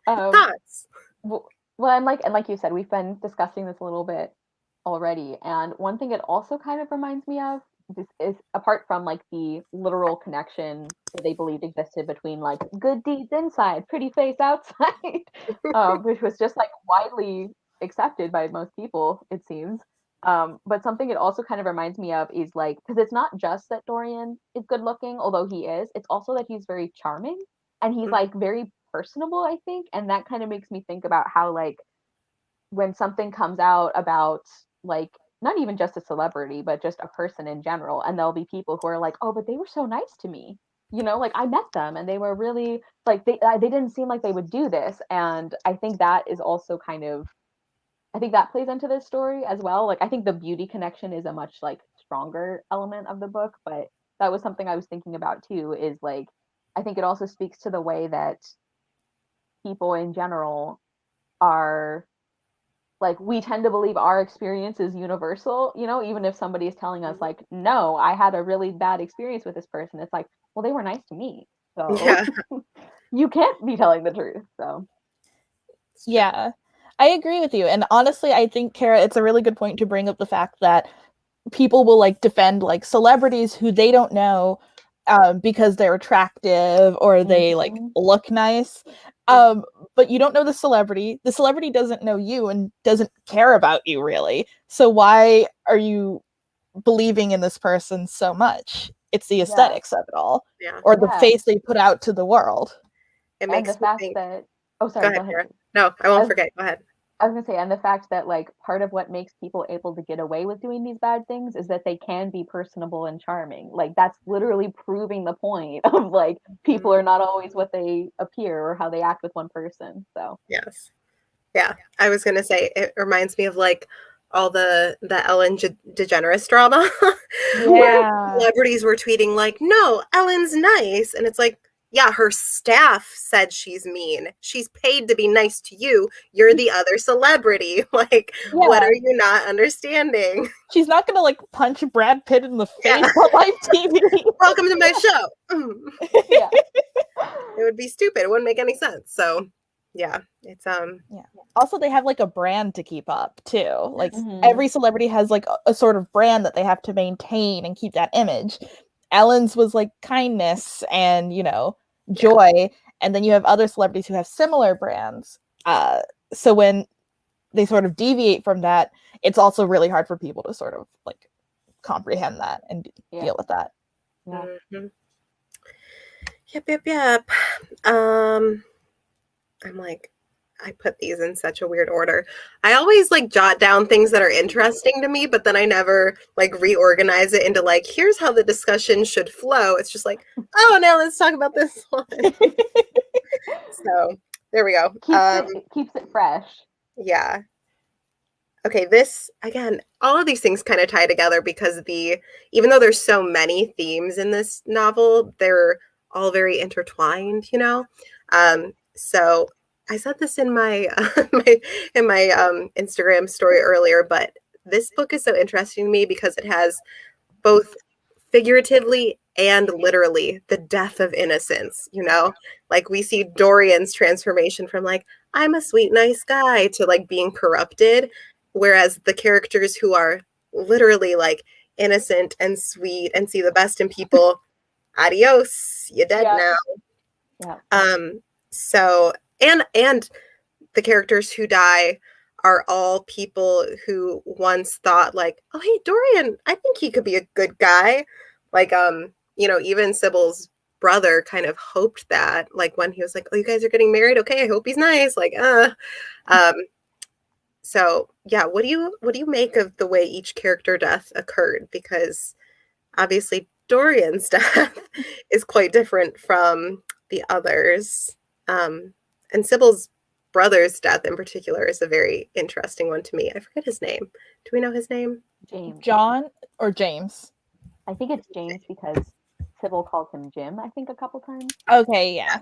Yeah. Thoughts? Well, and like you said, we've been discussing this a little bit already. And one thing it also kind of reminds me of is apart from like the literal connection that they believed existed between like good deeds inside, pretty face outside, which was just like widely accepted by most people, it seems. But something it also kind of reminds me of is like, because it's not just that Dorian is good looking, although he is, it's also that he's very charming and he's like very personable, I think. And that kind of makes me think about how like when something comes out about like not even just a celebrity, but just a person in general, and there'll be people who are like, oh, but they were so nice to me. You know, like I met them and they were really like they didn't seem like they would do this. And I think that is also kind of I think that plays into this story as well. Like I think the beauty connection is a much like stronger element of the book, but that was something I was thinking about too, is like I think it also speaks to the way that people in general are like we tend to believe our experience is universal, you know, even if somebody is telling us like, no, I had a really bad experience with this person. It's like, well, they were nice to me. So Yeah. you can't be telling the truth. So Yeah, I agree with you. And honestly, I think, Kara, it's a really good point to bring up the fact that people will like defend like celebrities who they don't know because they're attractive or they like look nice. But you don't know the celebrity. The celebrity doesn't know you and doesn't care about you really. So why are you believing in this person so much? It's the aesthetics of it all, Yeah. or the face they put out to the world. It and the makes me fact think. that oh Go sorry, ahead, go ahead. Kara. No, I won't forget. Go ahead. I was gonna say, and the fact that like part of what makes people able to get away with doing these bad things is that they can be personable and charming. Like that's literally proving the point of like people are not always what they appear or how they act with one person. So Yes. Yeah. I was gonna say it reminds me of like all the Ellen DeGeneres drama where Yeah. celebrities were tweeting like, no, Ellen's nice. And it's like, yeah, her staff said she's mean. She's paid to be nice to you. You're the other celebrity. Like, what are you not understanding? She's not gonna like punch Brad Pitt in the face Yeah. on live TV. Welcome to my show. yeah. It would be stupid. It wouldn't make any sense. So yeah, it's Yeah. Also, they have like a brand to keep up too. Like Mhm. every celebrity has like a sort of brand that they have to maintain and keep that image. Ellen's was like kindness and, you know, joy. And then you have other celebrities who have similar brands. So when they sort of deviate from that, it's also really hard for people to sort of like comprehend that and deal with that. Yeah. Mhm. Yep. I'm like, I put these in such a weird order. I always like jot down things that are interesting to me, but then I never like reorganize it into like, here's how the discussion should flow. It's just like, oh, now let's talk about this one. So there we go. Keeps it fresh. Yeah. Okay, this again, all of these things kind of tie together because even though there's so many themes in this novel, they're all very intertwined, you know? So I said this in my my Instagram story earlier, but this book is so interesting to me because it has both figuratively and literally the death of innocence, you know? Like we see Dorian's transformation from like, I'm a sweet, nice guy to like being corrupted. Whereas the characters who are literally like innocent and sweet and see the best in people, adios, you're dead now. Yeah. So and the characters who die are all people who once thought like, oh hey, Dorian, I think he could be a good guy. Like you know, even Sybil's brother kind of hoped that, like when he was like, oh, you guys are getting married, okay, I hope he's nice. Like so yeah, what do you make of the way each character death occurred? Because obviously Dorian's death is quite different from the others. And Sybil's brother's death in particular is a very interesting one to me. I forget his name. Do we know his name? James. John or James? I think it's James because Sybil calls him Jim, I think, a couple times. Okay, yeah.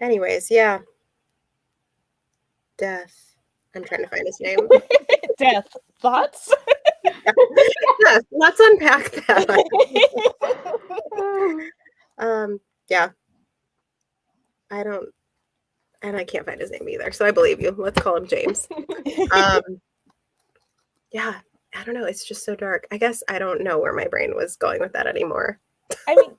Anyways, yeah. Death. I'm trying to find his name. Death. Thoughts? Yes, let's unpack that. Yeah. I can't find his name either, so I believe you. Let's call him James. Yeah, I don't know. It's just so dark. I guess I don't know where my brain was going with that anymore. I mean,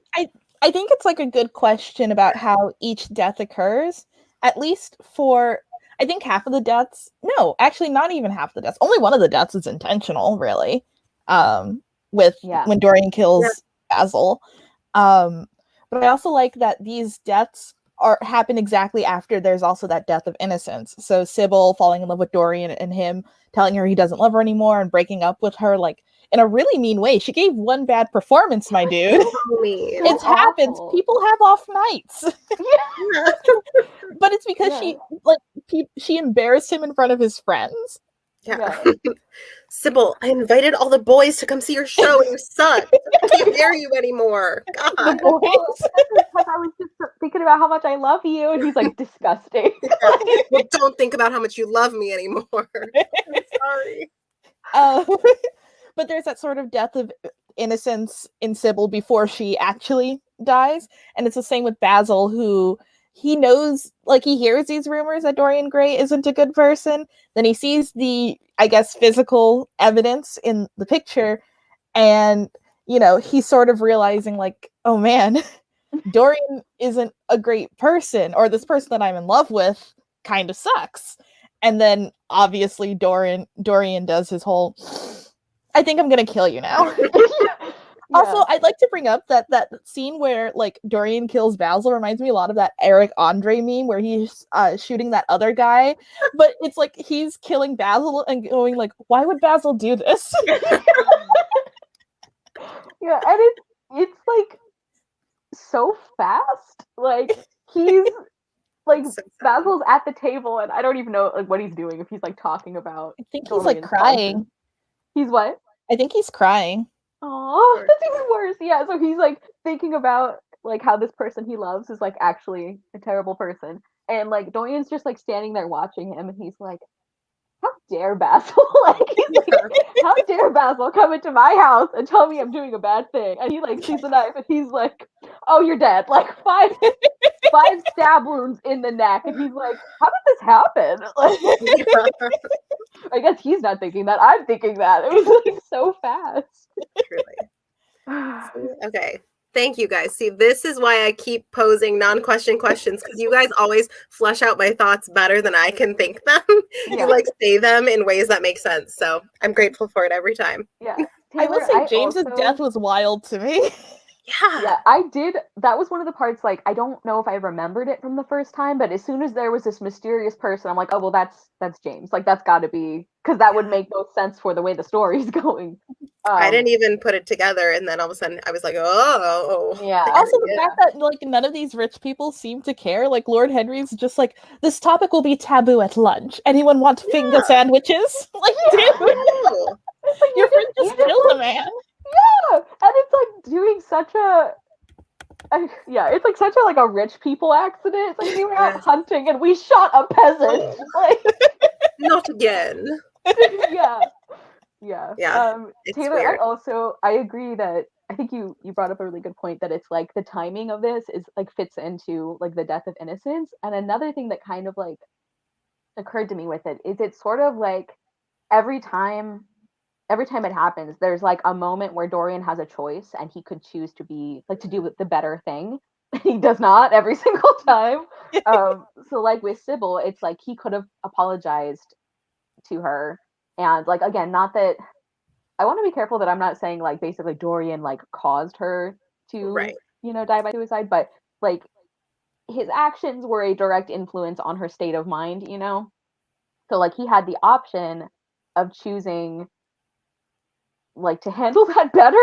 I think it's like a good question about how each death occurs. At least for, I think half of the deaths. No, actually, not even half the deaths. Only one of the deaths is intentional, really. When Dorian kills Basil. But I also like that these deaths happen exactly after there's also that death of innocence. So Sybil falling in love with Dorian and him telling her he doesn't love her anymore and breaking up with her like in a really mean way. She gave one bad performance, my dude. It happens. People have off nights. But it's because she embarrassed him in front of his friends. Yeah. Sybil, I invited all the boys to come see your show and you suck. I can't hear you anymore. God. The boys. Because I was just thinking about how much I love you, and he's like, disgusting. Well, don't think about how much you love me anymore. I'm sorry. But there's that sort of death of innocence in Sybil before she actually dies. And it's the same with Basil, who he knows, like, he hears these rumors that Dorian Gray isn't a good person. Then he sees the, I guess, physical evidence in the picture. And, you know, he's sort of realizing, like, oh man, Dorian isn't a great person, or this person that I'm in love with kind of sucks. And then obviously Dorian does his whole, I think I'm gonna kill you now. Also, I'd like to bring up that scene where like Dorian kills Basil reminds me a lot of that Eric Andre meme where he's shooting that other guy, but it's like he's killing Basil and going like, why would Basil do this? Yeah, and it's like so fast. Like he's like So sad. Basil's at the table, and I don't even know like what he's doing. If he's like talking about, I think he's like crying. He's what? I think he's crying. Oh, that's even worse. Yeah, so he's like thinking about like how this person he loves is like actually a terrible person, and like Dorian's just like standing there watching him, and he's like, "How dare Basil? Like, he's like, how dare Basil come into my house and tell me I'm doing a bad thing?" And he like sees the knife, and he's like, "Oh, you're dead!" Like five stab wounds in the neck, and he's like, "How did this happen?" Like, I guess he's not thinking that. I'm thinking that. It was like so fast. Truly. Okay. Thank you guys. See, this is why I keep posing non-question questions, because you guys always flesh out my thoughts better than I can think them. You like say them in ways that make sense. So I'm grateful for it every time. Yeah. I will say James's death was wild to me. Yeah, I did. That was one of the parts, like, I don't know if I remembered it from the first time, but as soon as there was this mysterious person, I'm like, oh, well, that's James. Like, that's got to be, because that would make no sense for the way the story's going. I didn't even put it together, and then all of a sudden I was like, oh. Yeah. Also, the fact that, like, none of these rich people seem to care. Like, Lord Henry's just like, this topic will be taboo at lunch. Anyone want finger sandwiches? Like, dude, like, your friend just killed a man. Yeah, and it's like doing such a it's like such a like a rich people accident. It's like we were out hunting and we shot a peasant. Like not again. Yeah. It's Taylor, weird. I agree that I think you brought up a really good point that it's like the timing of this is like fits into like the death of innocence. And another thing that kind of like occurred to me with it is it's sort of like every time it happens, there's like a moment where Dorian has a choice and he could choose to be like to do the better thing. He does not every single time. So like with Sybil, it's like he could have apologized to her. And like again, not that I want to be careful that I'm not saying like basically Dorian like caused her to die by suicide, but like his actions were a direct influence on her state of mind, you know? So like he had the option of choosing like to handle that better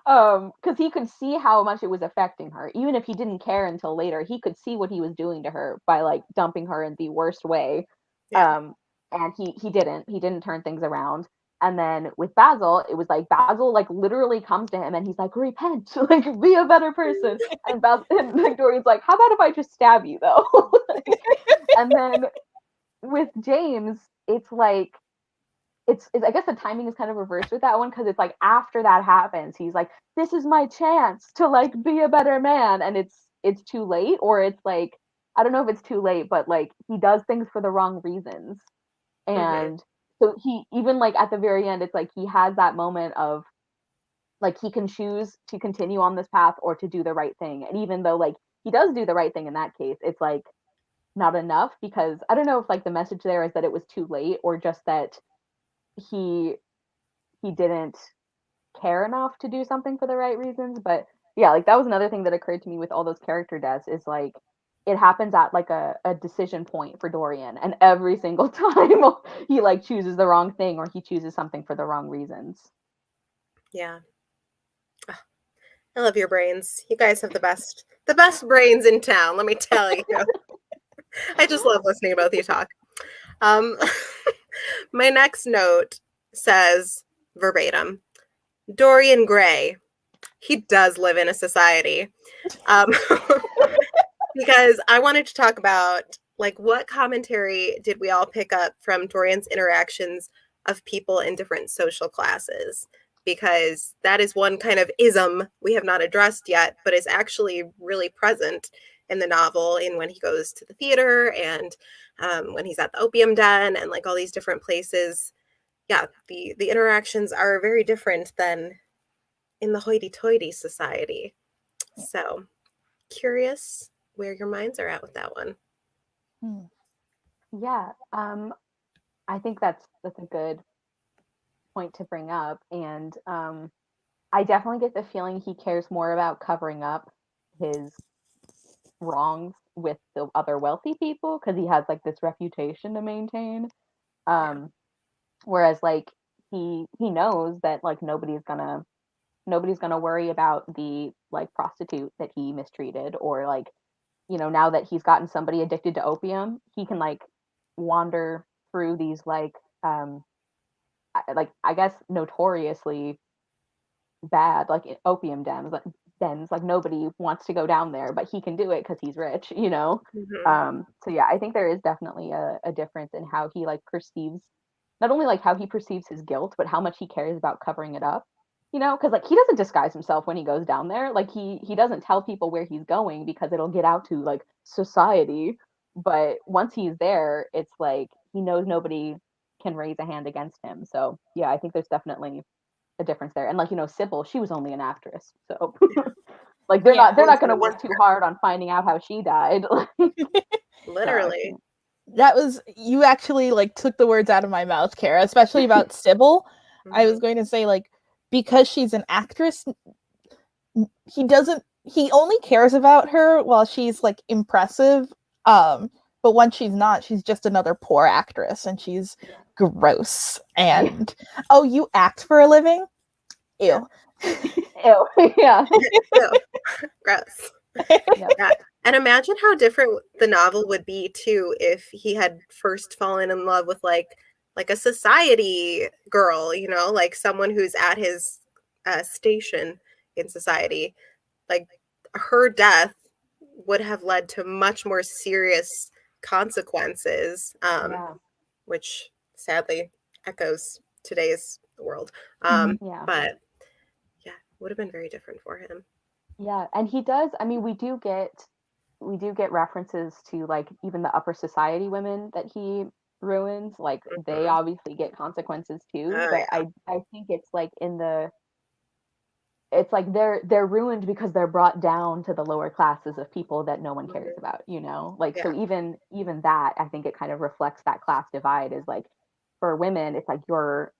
because he could see how much it was affecting her. Even if he didn't care until later, he could see what he was doing to her by like dumping her in the worst way. And he didn't turn things around. And then with Basil, it was like Basil like literally comes to him and he's like, repent, like be a better person. And like Dorian's like, how about if I just stab you though? And then with James, it's like it's I guess the timing is kind of reversed with that one because it's like after that happens, he's like, this is my chance to like be a better man, and it's too late, or it's like I don't know if it's too late, but like he does things for the wrong reasons. And so he even like at the very end, it's like he has that moment of like he can choose to continue on this path or to do the right thing. And even though like he does do the right thing in that case, it's like not enough because I don't know if like the message there is that it was too late or just that he didn't care enough to do something for the right reasons. But yeah, like that was another thing that occurred to me with all those character deaths is like it happens at like a decision point for Dorian, and every single time he like chooses the wrong thing or he chooses something for the wrong reasons. Yeah. I love your brains. You guys have the best brains in town, let me tell you. I just love listening to both you talk. My next note says verbatim, Dorian Gray, he does live in a society. Because I wanted to talk about, like, what commentary did we all pick up from Dorian's interactions of people in different social classes? Because that is one kind of ism we have not addressed yet, but is actually really present in the novel, in when he goes to the theater and when he's at the opium den and like all these different places. Yeah, the interactions are very different than in the hoity-toity society. So curious where your minds are at with that one. Yeah, I think that's a good point to bring up, and I definitely get the feeling he cares more about covering up his wrongs with the other wealthy people because he has like this reputation to maintain. Um, Whereas like he knows that like nobody's gonna worry about the like prostitute that he mistreated, or like, you know, now that he's gotten somebody addicted to opium, he can like wander through these like I guess notoriously bad like opium dens, like nobody wants to go down there, but he can do it because he's rich, you know. So yeah, I think there is definitely a difference in how he like perceives, not only like how he perceives his guilt, but how much he cares about covering it up, you know, because like he doesn't disguise himself when he goes down there, like he doesn't tell people where he's going because it'll get out to like society. But once he's there, it's like he knows nobody can raise a hand against him. So yeah, I think there's definitely a difference there. And like, you know, Sybil, she was only an actress, so like they're not going to work too hard on finding out how she died. Literally. That was, you actually like took the words out of my mouth, Kara, especially about Sybil. I was going to say, like, because she's an actress, he only cares about her while she's like impressive. But when she's not, she's just another poor actress and she's gross. And oh, you act for a living? Ew. Ew. Yeah. Ew. Gross. Yeah. And imagine how different the novel would be too if he had first fallen in love with like a society girl, you know, like someone who's at his station in society. Like, her death would have led to much more serious consequences, which sadly echoes today's world. But yeah, would have been very different for him. Yeah, and he does. I mean, we do get references to like even the upper society women that he ruins. Like they obviously get consequences too. But I think it's like it's like they're ruined because they're brought down to the lower classes of people that no one cares about, you know? Like so even that, I think it kind of reflects that class divide. Is like for women, it's like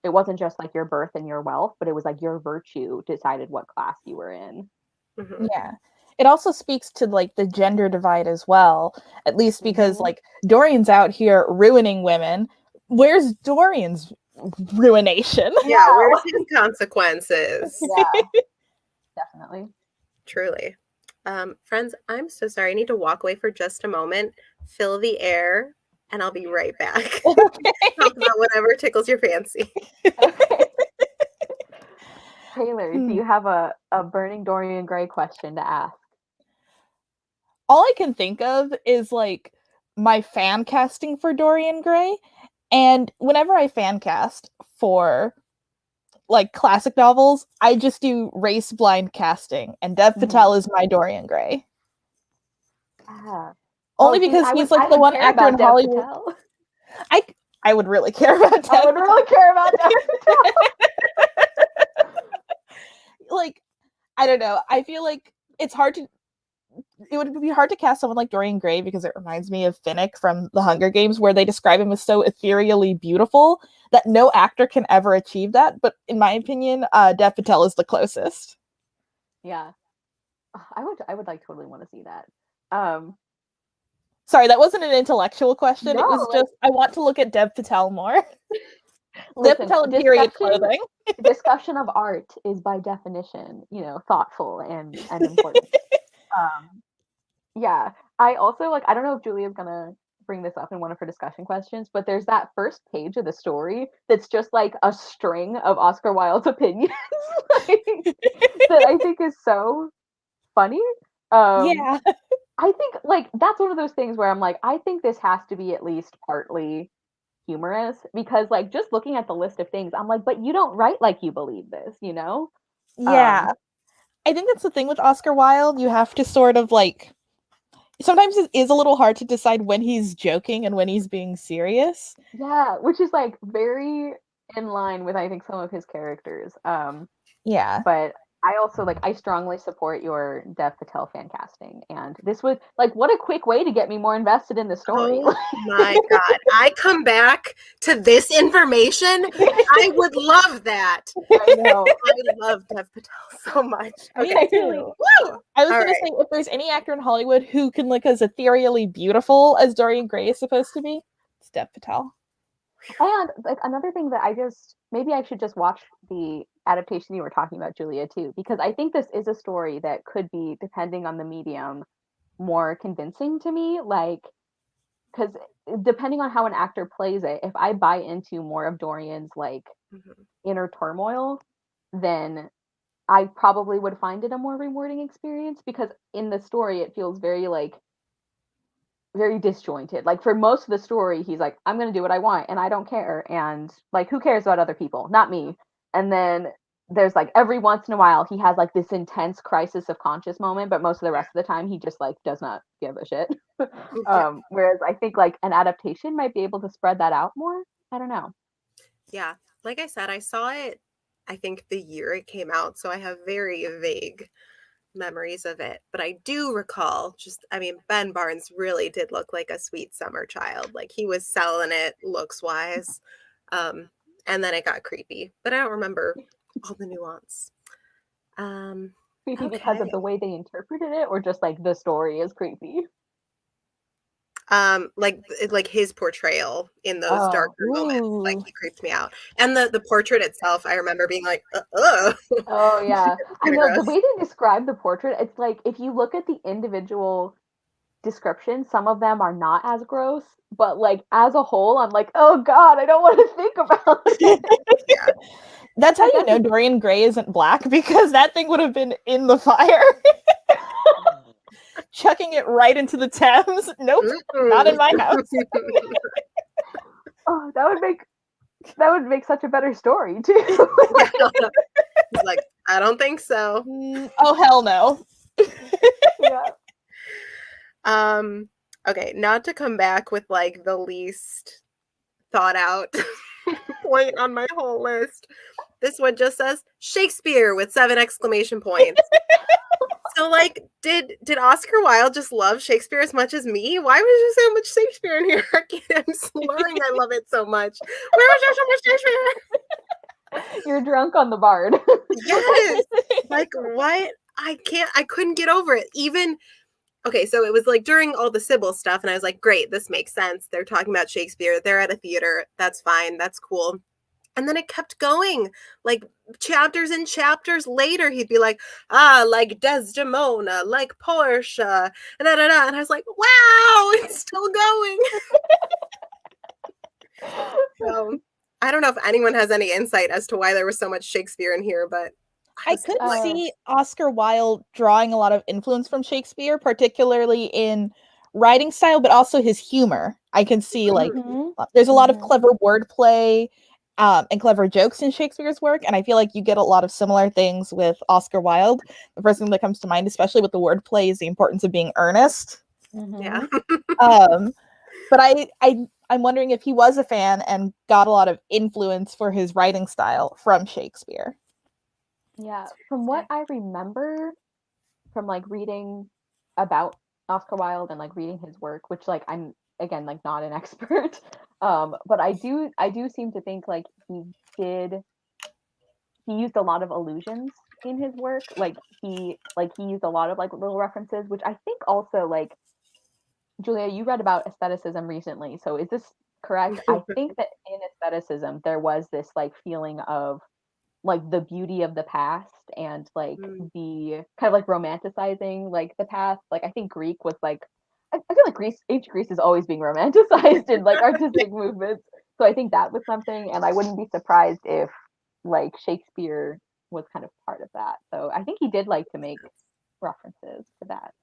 it wasn't just like your birth and your wealth, but it was like your virtue decided what class you were in. Yeah. It also speaks to like the gender divide as well, at least because like Dorian's out here ruining women. Where's Dorian's ruination? Yeah, where's his consequences? Yeah. Definitely. Truly. Friends, I'm so sorry. I need to walk away for just a moment, fill the air, and I'll be right back. Talk about whatever tickles your fancy. Okay. Taylor, do you have a burning Dorian Gray question to ask? All I can think of is like my fan casting for Dorian Gray. And whenever I fan cast for like classic novels, I just do race blind casting, and Dev Patel is my Dorian Gray. Only because he's like the one actor in Hollywood. I would really care about Dev. I would really care about Dev Patel. Like, I don't know. I feel like it would be hard to cast someone like Dorian Gray because it reminds me of Finnick from The Hunger Games, where they describe him as so ethereally beautiful that no actor can ever achieve that. But in my opinion, Dev Patel is the closest. Yeah. I would like totally want to see that. Sorry, that wasn't an intellectual question. No, it was just, I want to look at Dev Patel more. Dev Patel in period clothing. Discussion of art is by definition, you know, thoughtful and important. Yeah. I also like, I don't know if Julia's gonna bring this up in one of her discussion questions, but there's that first page of the story that's just like a string of Oscar Wilde's opinions like, that I think is so funny. Yeah. I think like that's one of those things where I'm like, I think this has to be at least partly humorous because like just looking at the list of things, I'm like, but you don't write like you believe this, you know? Yeah. I think that's the thing with Oscar Wilde. You have to sort of like sometimes it is a little hard to decide when he's joking and when he's being serious. Yeah, which is like very in line with I think some of his characters. Yeah. But I also like I strongly support your Dev Patel fan casting, and this was like what a quick way to get me more invested in the story. Oh my God. I come back to this information. I would love that. I know. I love Dev Patel so much. Me Okay. too. Woo! I was All gonna right. say if there's any actor in Hollywood who can look as ethereally beautiful as Dorian Gray is supposed to be, it's Dev Patel. And like another thing that I just maybe I should just watch the adaptation you were talking about, Julia, too, because I think this is a story that could be, depending on the medium, more convincing to me. Like, because depending on how an actor plays it, if I buy into more of Dorian's like inner turmoil, then I probably would find it a more rewarding experience because in the story it feels very like very disjointed. Like for most of the story, he's like, I'm gonna do what I want and I don't care. And like who cares about other people? Not me. And then there's like every once in a while he has like this intense crisis of conscious moment, but most of the rest of the time he just like does not give a shit. Whereas I think like an adaptation might be able to spread that out more. I don't know. Yeah. Like I said, I saw it, I think the year it came out. So I have very vague memories of it. But I do recall Ben Barnes really did look like a sweet summer child. Like he was selling it looks wise. And then it got creepy. But I don't remember all the nuance. Creepy because of the way they interpreted it, or just like the story is creepy. Like his portrayal in those darker moments, like Ooh. he creeped me out. And the portrait itself, I remember being like, Oh yeah, I know the gross. way they describe the portrait. It's like if you look at the individual descriptions, some of them are not as gross, but like as a whole, I'm like, oh god, I don't want to think about it. Yeah. That's how I you know guess Dorian Gray isn't black because that thing would have been in the fire. Chucking it right into the Thames. Nope, not in my house. oh, that would make such a better story too. He's like, I don't think so. Oh hell no. Yeah. Okay, not to come back with like the least thought out point on my whole list. This one just says Shakespeare with 7 exclamation points. So like, did Oscar Wilde just love Shakespeare as much as me? Why was there so much Shakespeare in here? I'm slurring. I love it so much. Where was there so much Shakespeare? You're drunk on the bard. Yes. Like what? I couldn't get over it. Even okay, so it was like during all the Sybil stuff, and I was like, great, this makes sense. They're talking about Shakespeare. They're at a theater. That's fine. That's cool. And then it kept going. Like chapters and chapters later, he'd be like, like Desdemona, like Portia, and da, da, da. And I was like, wow, it's still going. So I don't know if anyone has any insight as to why there was so much Shakespeare in here, but I could like, see Oscar Wilde drawing a lot of influence from Shakespeare, particularly in writing style, but also his humor. I can see like there's a lot of clever wordplay and clever jokes in Shakespeare's work, and I feel like you get a lot of similar things with Oscar Wilde. The first thing that comes to mind, especially with the wordplay, is the importance of being earnest. yeah. But I'm wondering if he was a fan and got a lot of influence for his writing style from Shakespeare. Yeah, from what I remember from like reading about Oscar Wilde and like reading his work, which like I'm again like not an expert, but I do seem to think like he used a lot of allusions in his work. Like he used a lot of like little references, which I think also like Julia, you read about aestheticism recently, so is this correct? I think that in aestheticism there was this like feeling of like the beauty of the past and like the kind of like romanticizing like the past. Like I think Greek was like I feel like ancient Greece is always being romanticized in like artistic movements. So I think that was something, and I wouldn't be surprised if like Shakespeare was kind of part of that. So I think he did like to make references to that.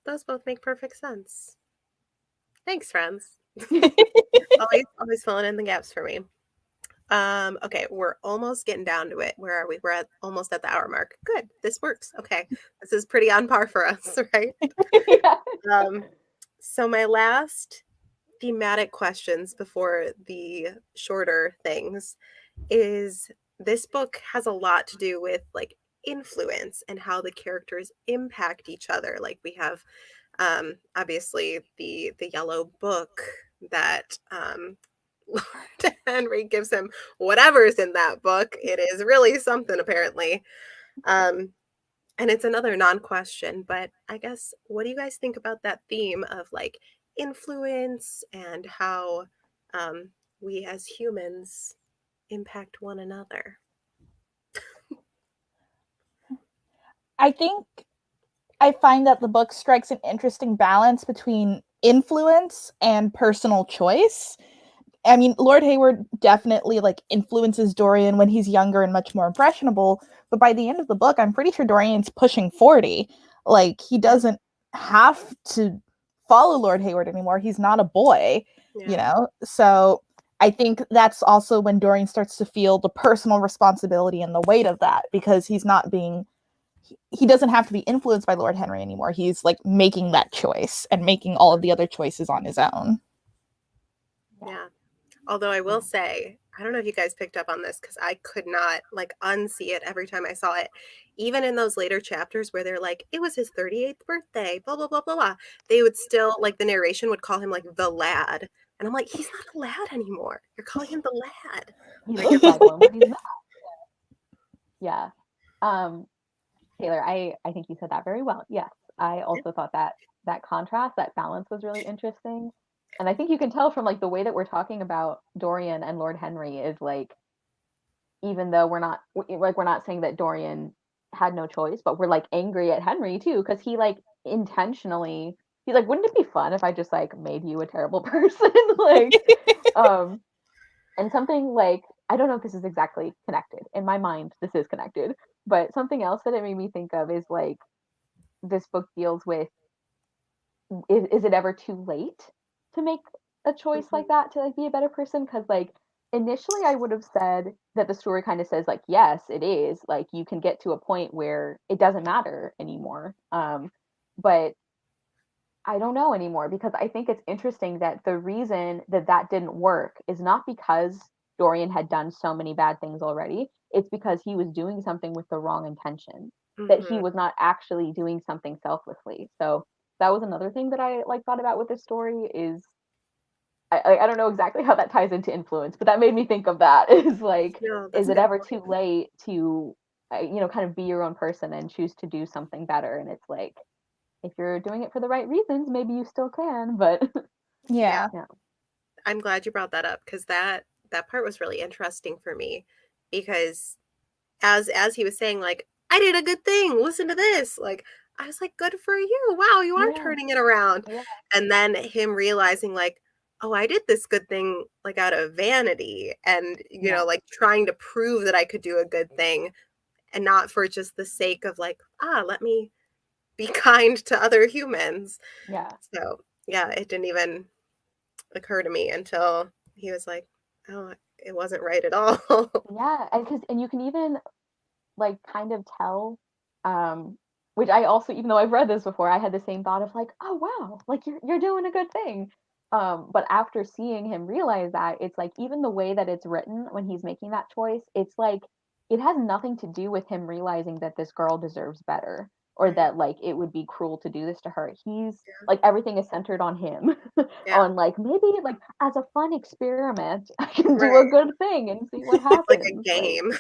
Those both make perfect sense. Thanks, friends. always filling in the gaps for me. Okay, we're almost getting down to it. Where are we? We're almost at the hour mark. Good. This works. Okay. This is pretty on par for us, right? Yeah. So my last thematic questions before the shorter things is this book has a lot to do with like influence and how the characters impact each other. Like we have obviously the yellow book that Lord Henry gives him whatever's in that book. It is really something apparently. Um and it's another non-question, but I guess what do you guys think about that theme of like influence and how we as humans impact one another? I think I find that the book strikes an interesting balance between influence and personal choice. I mean, Lord Hayward definitely like influences Dorian when he's younger and much more impressionable, but by the end of the book, I'm pretty sure Dorian's pushing 40. Like he doesn't have to follow Lord Hayward anymore. He's not a boy, you know? So I think that's also when Dorian starts to feel the personal responsibility and the weight of that, because he's not being he doesn't have to be influenced by Lord Henry anymore. He's like making that choice and making all of the other choices on his own. Yeah. Although I will say, I don't know if you guys picked up on this because I could not like unsee it every time I saw it. Even in those later chapters where they're like, it was his 38th birthday, blah, blah, blah, blah, blah. They would still, like the narration would call him like the lad. And I'm like, he's not a lad anymore. You're calling him the lad. He looks like one, but he's not. Yeah. Taylor, I think you said that very well. Yes. I also thought that contrast, that balance was really interesting. And I think you can tell from like the way that we're talking about Dorian and Lord Henry is like, even though we're not saying that Dorian had no choice, but we're like angry at Henry too, because he like intentionally he's like, wouldn't it be fun if I just like made you a terrible person? Like, and something like, I don't know if this is exactly connected. In my mind, this is connected. But something else that it made me think of is like this book deals with is it ever too late to make a choice like that to like be a better person? Because like initially I would have said that the story kind of says like, yes, it is. Like you can get to a point where it doesn't matter anymore. But I don't know anymore, because I think it's interesting that the reason that that didn't work is not because Dorian had done so many bad things already. It's because he was doing something with the wrong intention, that he was not actually doing something selflessly. So that was another thing that I like thought about with this story is I don't know exactly how that ties into influence, but that made me think of that is like, is it ever too late to, kind of be your own person and choose to do something better? And it's like, if you're doing it for the right reasons, maybe you still can, but Yeah. I'm glad you brought that up because that part was really interesting for me, because as he was saying like, I did a good thing, listen to this, like I was like, good for you, wow, you are turning it around. And then him realizing like, oh, I did this good thing like out of vanity and you know, like trying to prove that I could do a good thing and not for just the sake of like, let me be kind to other humans. So yeah, it didn't even occur to me until he was like, oh, it wasn't right at all. and you can even like kind of tell, which I also, even though I've read this before, I had the same thought of like, oh wow, like you're doing a good thing. But after seeing him realize that, it's like even the way that it's written when he's making that choice, it's like it has nothing to do with him realizing that this girl deserves better, or that like it would be cruel to do this to her. He's like, everything is centered on him. On like, maybe like as a fun experiment I can do a good thing and see what happens. Like a game.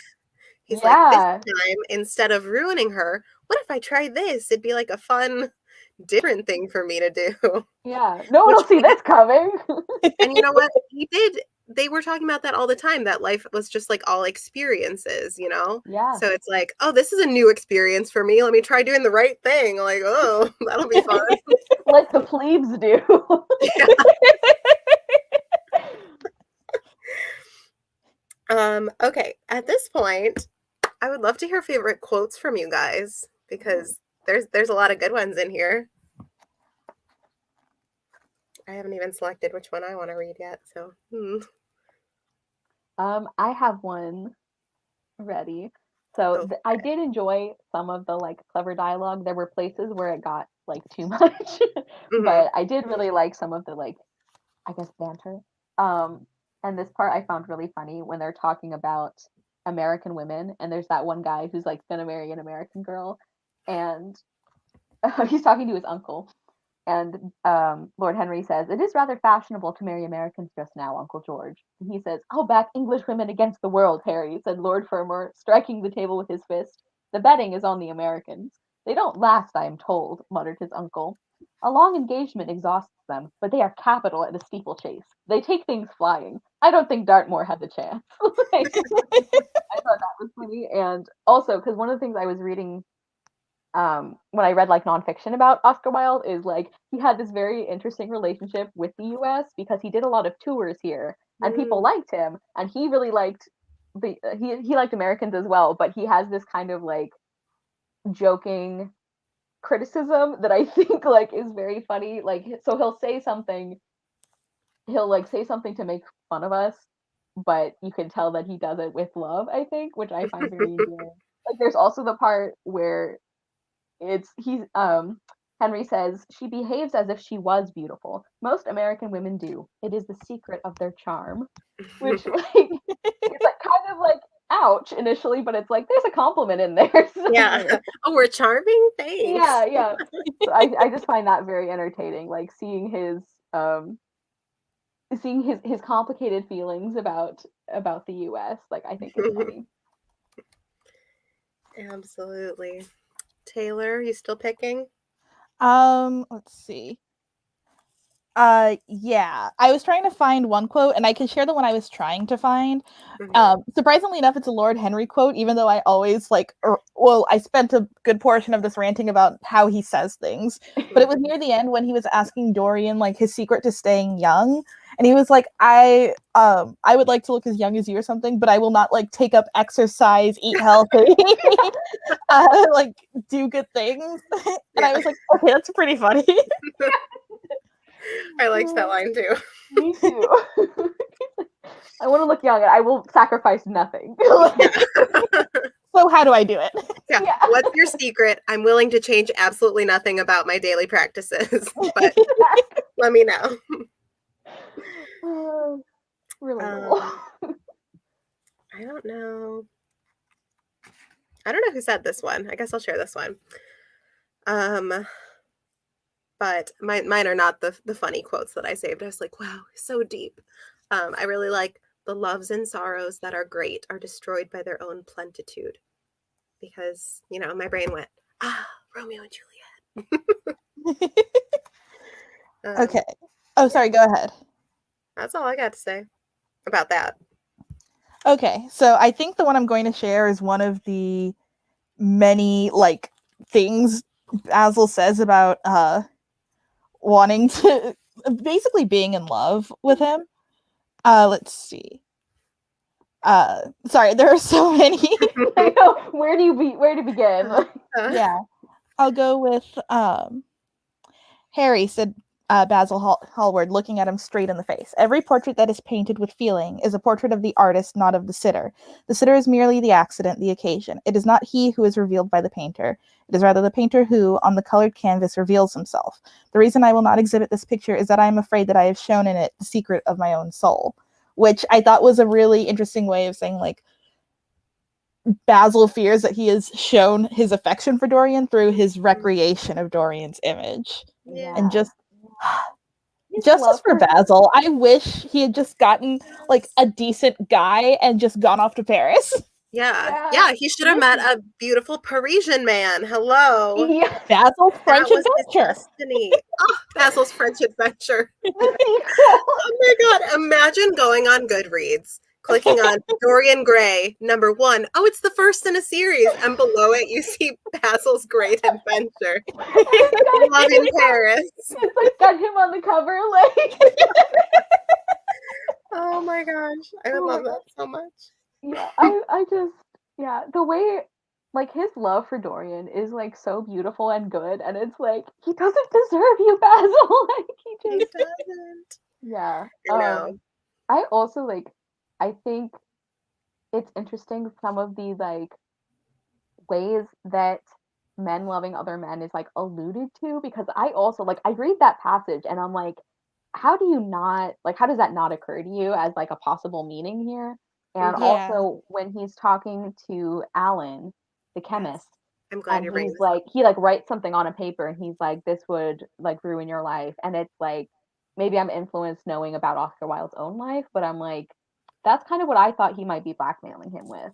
He's like, this time, instead of ruining her, what if I try this? It'd be like a fun, different thing for me to do. Yeah, no one will see this coming. And you know what? He did. They were talking about that all the time, that life was just like all experiences, you know? So it's like, oh, this is a new experience for me. Let me try doing the right thing. Like, oh, that'll be fun. Let the plebes do. Okay, at this point, I would love to hear favorite quotes from you guys because there's a lot of good ones in here. I haven't even selected which one I want to read yet, so. I have one ready. So Oh, I did enjoy some of the like clever dialogue. There were places where it got like too much, but I did really like some of the like, I guess, banter. And this part I found really funny when they're talking about American women, and there's that one guy who's like gonna marry an American girl, and he's talking to his uncle, and Lord Henry says, "It is rather fashionable to marry Americans just now, Uncle George." And he says, "I'll back English women against the world, Harry," said Lord Fermor, striking the table with his fist. "The betting is on the Americans." "They don't last, I am told," muttered his uncle. "A long engagement exhausts them, but they are capital at a steeplechase. They take things flying. I don't think Dartmoor had the chance." Like, I thought that was funny. And also, because one of the things I was reading when I read like nonfiction about Oscar Wilde is like he had this very interesting relationship with the US because he did a lot of tours here and people liked him and he really liked he liked Americans as well, but he has this kind of like joking criticism that I think like is very funny. Like so he'll like say something to make fun of us, but you can tell that he does it with love, I think, which I find very endearing. Like there's also the part where he's Henry says, "She behaves as if she was beautiful. Most American women do. It is the secret of their charm." Which like it's like kind of like ouch initially, but it's like there's a compliment in there. Yeah. Oh, we're charming? Thanks. Yeah. So I just find that very entertaining, like seeing his complicated feelings about the US. Like I think it's funny. Absolutely. Taylor, you still picking? Let's see. Yeah. I was trying to find one quote and I can share the one I was trying to find. Surprisingly enough, it's a Lord Henry quote, even though I always I spent a good portion of this ranting about how he says things. But it was near the end when he was asking Dorian like his secret to staying young. And he was like, I would like to look as young as you or something, but I will not like take up exercise, eat healthy, like do good things. And I was like, okay, that's pretty funny. I liked that line too. Me too. I want to look young and I will sacrifice nothing. So how do I do it? Yeah. What's your secret? I'm willing to change absolutely nothing about my daily practices, but let me know. Relatable. I don't know. I don't know who said this one. I guess I'll share this one. But mine are not the funny quotes that I saved. I was like, wow, so deep. I really like the loves and sorrows that are great are destroyed by their own plentitude. Because, my brain went, Romeo and Juliet. Okay. Oh, sorry, go ahead. That's all I got to say about that. Okay, so I think the one I'm going to share is one of the many, like, things Basil says about wanting to, basically being in love with him. Let's see. Sorry, there are so many. I know. Where to begin? Yeah. I'll go with Harry, said Basil Hallward, looking at him straight in the face. "Every portrait that is painted with feeling is a portrait of the artist, not of the sitter. The sitter is merely the accident, the occasion. It is not he who is revealed by the painter. It is rather the painter who, on the colored canvas, reveals himself. The reason I will not exhibit this picture is that I am afraid that I have shown in it the secret of my own soul." Which I thought was a really interesting way of saying, like, Basil fears that he has shown his affection for Dorian through his recreation of Dorian's image. Yeah. And just justice for Basil. I wish he had just gotten like a decent guy and just gone off to Paris. Yeah. He should have met a beautiful Parisian man. Hello. Yeah. Basil's French adventure. Basil's French adventure. Oh my god. Imagine going on Goodreads, clicking on Dorian Gray, number 1. Oh, it's the first in a series. And below it, you see Basil's great adventure. Love in Paris. It's like got him on the cover, like. Oh my gosh. I would love that so much. Yeah, I just, yeah, the way, like, his love for Dorian is, like, so beautiful and good, and it's like, he doesn't deserve you, Basil. Like, He doesn't. yeah. I know. I also, like, I think it's interesting some of the, like, ways that men loving other men is, like, alluded to, because I also, like, I read that passage and I'm like, how do you not, like, how does that not occur to you as, like, a possible meaning here? And Mhm. Yeah. also when he's talking to Alan, the Yes. chemist, I'm glad and you're bringing he's this like, up. he like writes something on a paper and he's like, this would like ruin your life. And it's like, maybe I'm influenced knowing about Oscar Wilde's own life, but I'm like, that's kind of what I thought he might be blackmailing him with.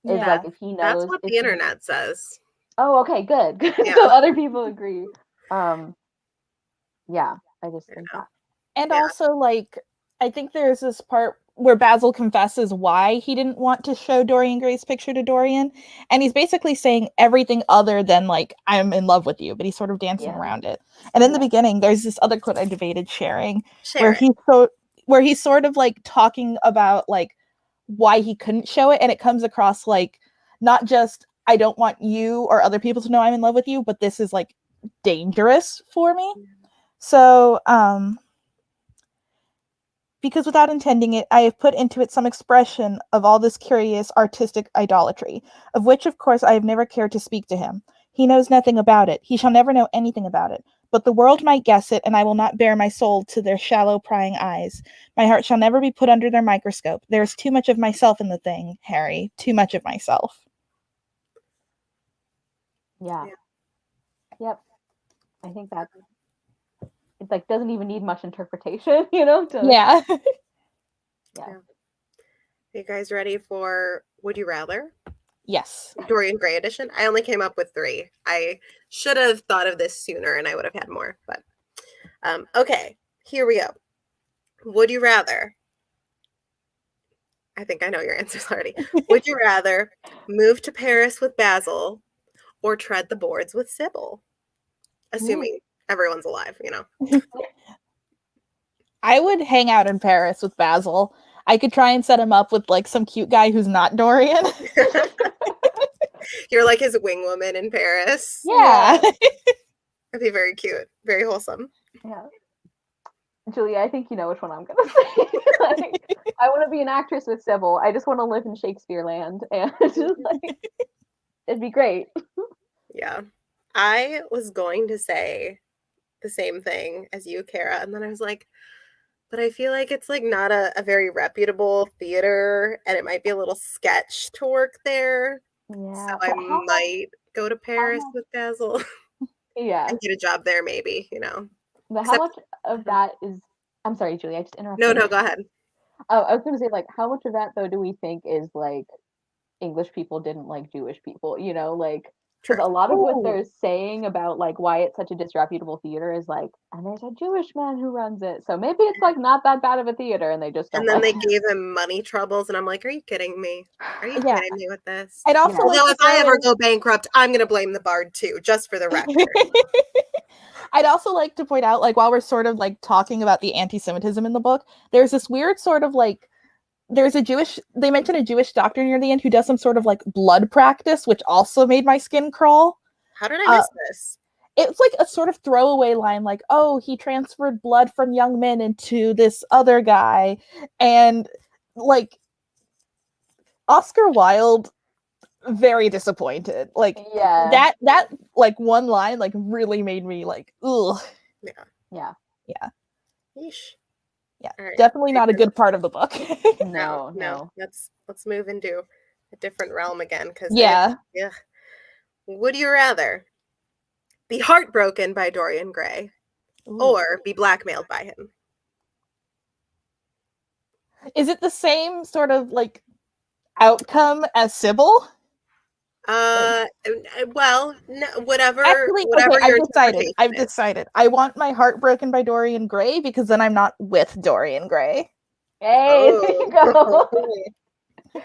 Is Yeah. like, if he That's knows, what if the he, internet says. oh, okay, good. Good. Yeah. So other people agree. Yeah, I just think know. that. And Yeah. also, like, I think there's this part where Basil confesses why he didn't want to show Dorian Gray's picture to Dorian. And he's basically saying everything other than, like, I'm in love with you, but he's sort of dancing Yeah. around it. And in the Yeah. beginning, there's this other quote I debated sharing Share where he's sort of like talking about like why he couldn't show it. And it comes across like not just I don't want you or other people to know I'm in love with you, but this is like dangerous for me. So, because without intending it, I have put into it some expression of all this curious artistic idolatry, of which, of course, I have never cared to speak to him. He knows nothing about it. He shall never know anything about it. But the world might guess it, and I will not bare my soul to their shallow, prying eyes. My heart shall never be put under their microscope. There is too much of myself in the thing, Harry. Too much of myself. Yeah. Yep. I think that's, it's like doesn't even need much interpretation, you know? Yeah. Yeah. Are you guys ready for Would You Rather? Yes. Dorian Gray edition. I only came up with 3. I should have thought of this sooner and I would have had more, but okay, here we go. Would you rather? I think I know your answers already. Would you rather move to Paris with Basil or tread the boards with Sybil? Assuming everyone's alive, you know. I would hang out in Paris with Basil. I could try and set him up with like some cute guy who's not Dorian. You're like his wing woman in Paris. Yeah. That'd be very cute, very wholesome. Yeah. Julia, I think you know which one I'm gonna say. Like, I want to be an actress with Sybil. I just want to live in Shakespeare land, and just like it'd be great. Yeah, I was going to say the same thing as you, Kara, and then I was like, but I feel like it's like not a very reputable theater, and it might be a little sketch to work there. Yeah, So I might go to Paris with Basil yeah. and get a job there, maybe, you know. But how much of that is? I'm sorry, Julia. I just interrupted. No, go ahead. Oh, I was gonna say, like, how much of that though do we think is like English people didn't like Jewish people? You know, like, because a lot of what they're saying about like why it's such a disreputable theater is like, and there's a Jewish man who runs it, so maybe it's like not that bad of a theater, and they just don't. And then like they gave him money troubles, and I'm like, are you kidding me? Are you kidding me with this? I'd also Although if I ever go bankrupt, I'm gonna blame the Bard too, just for the record. I'd also like to point out, like, while we're sort of like talking about the anti-Semitism in the book, there's this weird sort of like they mention a Jewish doctor near the end who does some sort of like blood practice, which also made my skin crawl. How did I miss this? It's like a sort of throwaway line, like, oh, he transferred blood from young men into this other guy. And like Oscar Wilde, very disappointed. Like, that like one line like really made me like, ugh. Yeah. Yeesh. Yeah, right. Definitely not a good part of the book. No. Let's move into a different realm again, because yeah. Would you rather be heartbroken by Dorian Gray or be blackmailed by him? Is it the same sort of like outcome as Sybil? Well, no, whatever. Actually, whatever okay, your I've decided. I want my heart broken by Dorian Gray because then I'm not with Dorian Gray. Hey, there you Oh. go.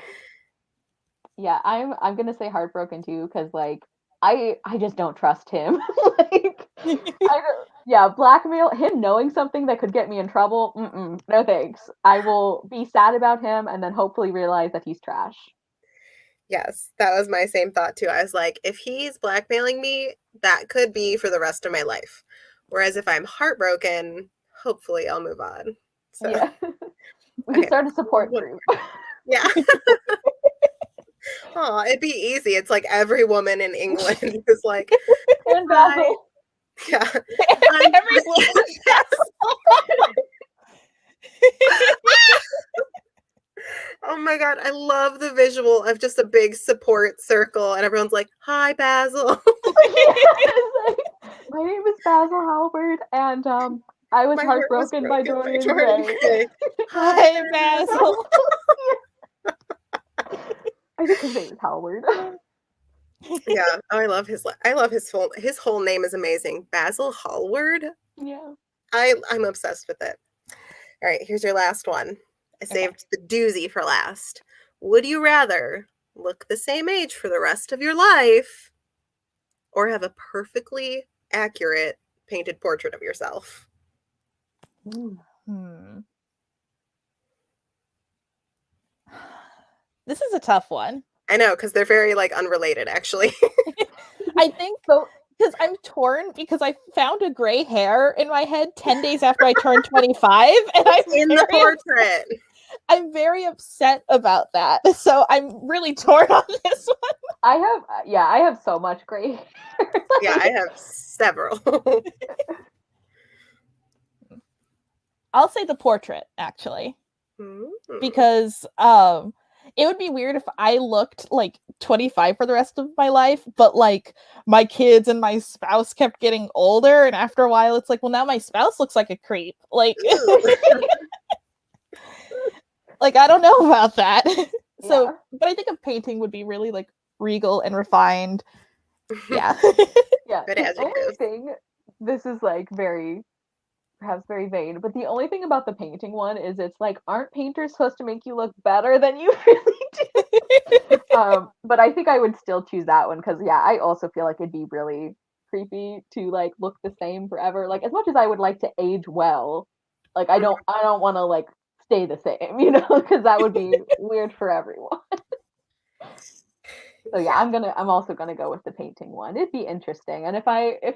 Yeah, I'm gonna say heartbroken too, because like I just don't trust him. Like I don't, yeah, blackmail him knowing something that could get me in trouble. Mm-mm, no thanks. I will be sad about him and then hopefully realize that he's trash. Yes, that was my same thought too. I was like, if he's blackmailing me, that could be for the rest of my life. Whereas if I'm heartbroken, hopefully I'll move on. So, Yeah. We could okay. start a support group. Yeah. Oh, it'd be easy. It's like every woman in England is like, And hi. Basil. Yeah. I'm Everyone. Oh my god, I love the visual of just a big support circle and everyone's like, "Hi, Basil." Yes. My name is Basil Halbert, and I was My heart was heartbroken by broken by Dorian Dorian Gray. Gray. Hi, Hi, Basil. Basil. I think his name is Howard. Yeah. Oh, I love his whole name is amazing. Basil Hallward. Yeah. I'm obsessed with it. All right, here's your last one. I Okay. saved the doozy for last. Would you rather look the same age for the rest of your life or have a perfectly accurate painted portrait of yourself? Ooh. Hmm. This is a tough one. I know, because they're very like unrelated, actually. I think So because I'm torn because I found a gray hair in my head 10 days after I turned 25 and In the portrait. I'm very upset about that. So I'm really torn on this one. I have so much gray hair. Yeah, I have several. I'll say the portrait actually Hmm. because it would be weird if I looked like 25 for the rest of my life, but like my kids and my spouse kept getting older and after a while it's like, well now my spouse looks like a creep. Like like I don't know about that. So, Yeah. but I think a painting would be really like regal and refined. Yeah. Yeah. Good The only adjective. thing, this is like very, perhaps very vain, but the only thing about the painting one is it's like, aren't painters supposed to make you look better than you really do? But I think I would still choose that one because yeah, I also feel like it'd be really creepy to like look the same forever. Like as much as I would like to age well, like I don't want to like stay the same, you know, because that would be weird for everyone. So yeah, Yeah. I'm also gonna go with the painting one. It'd be interesting. And if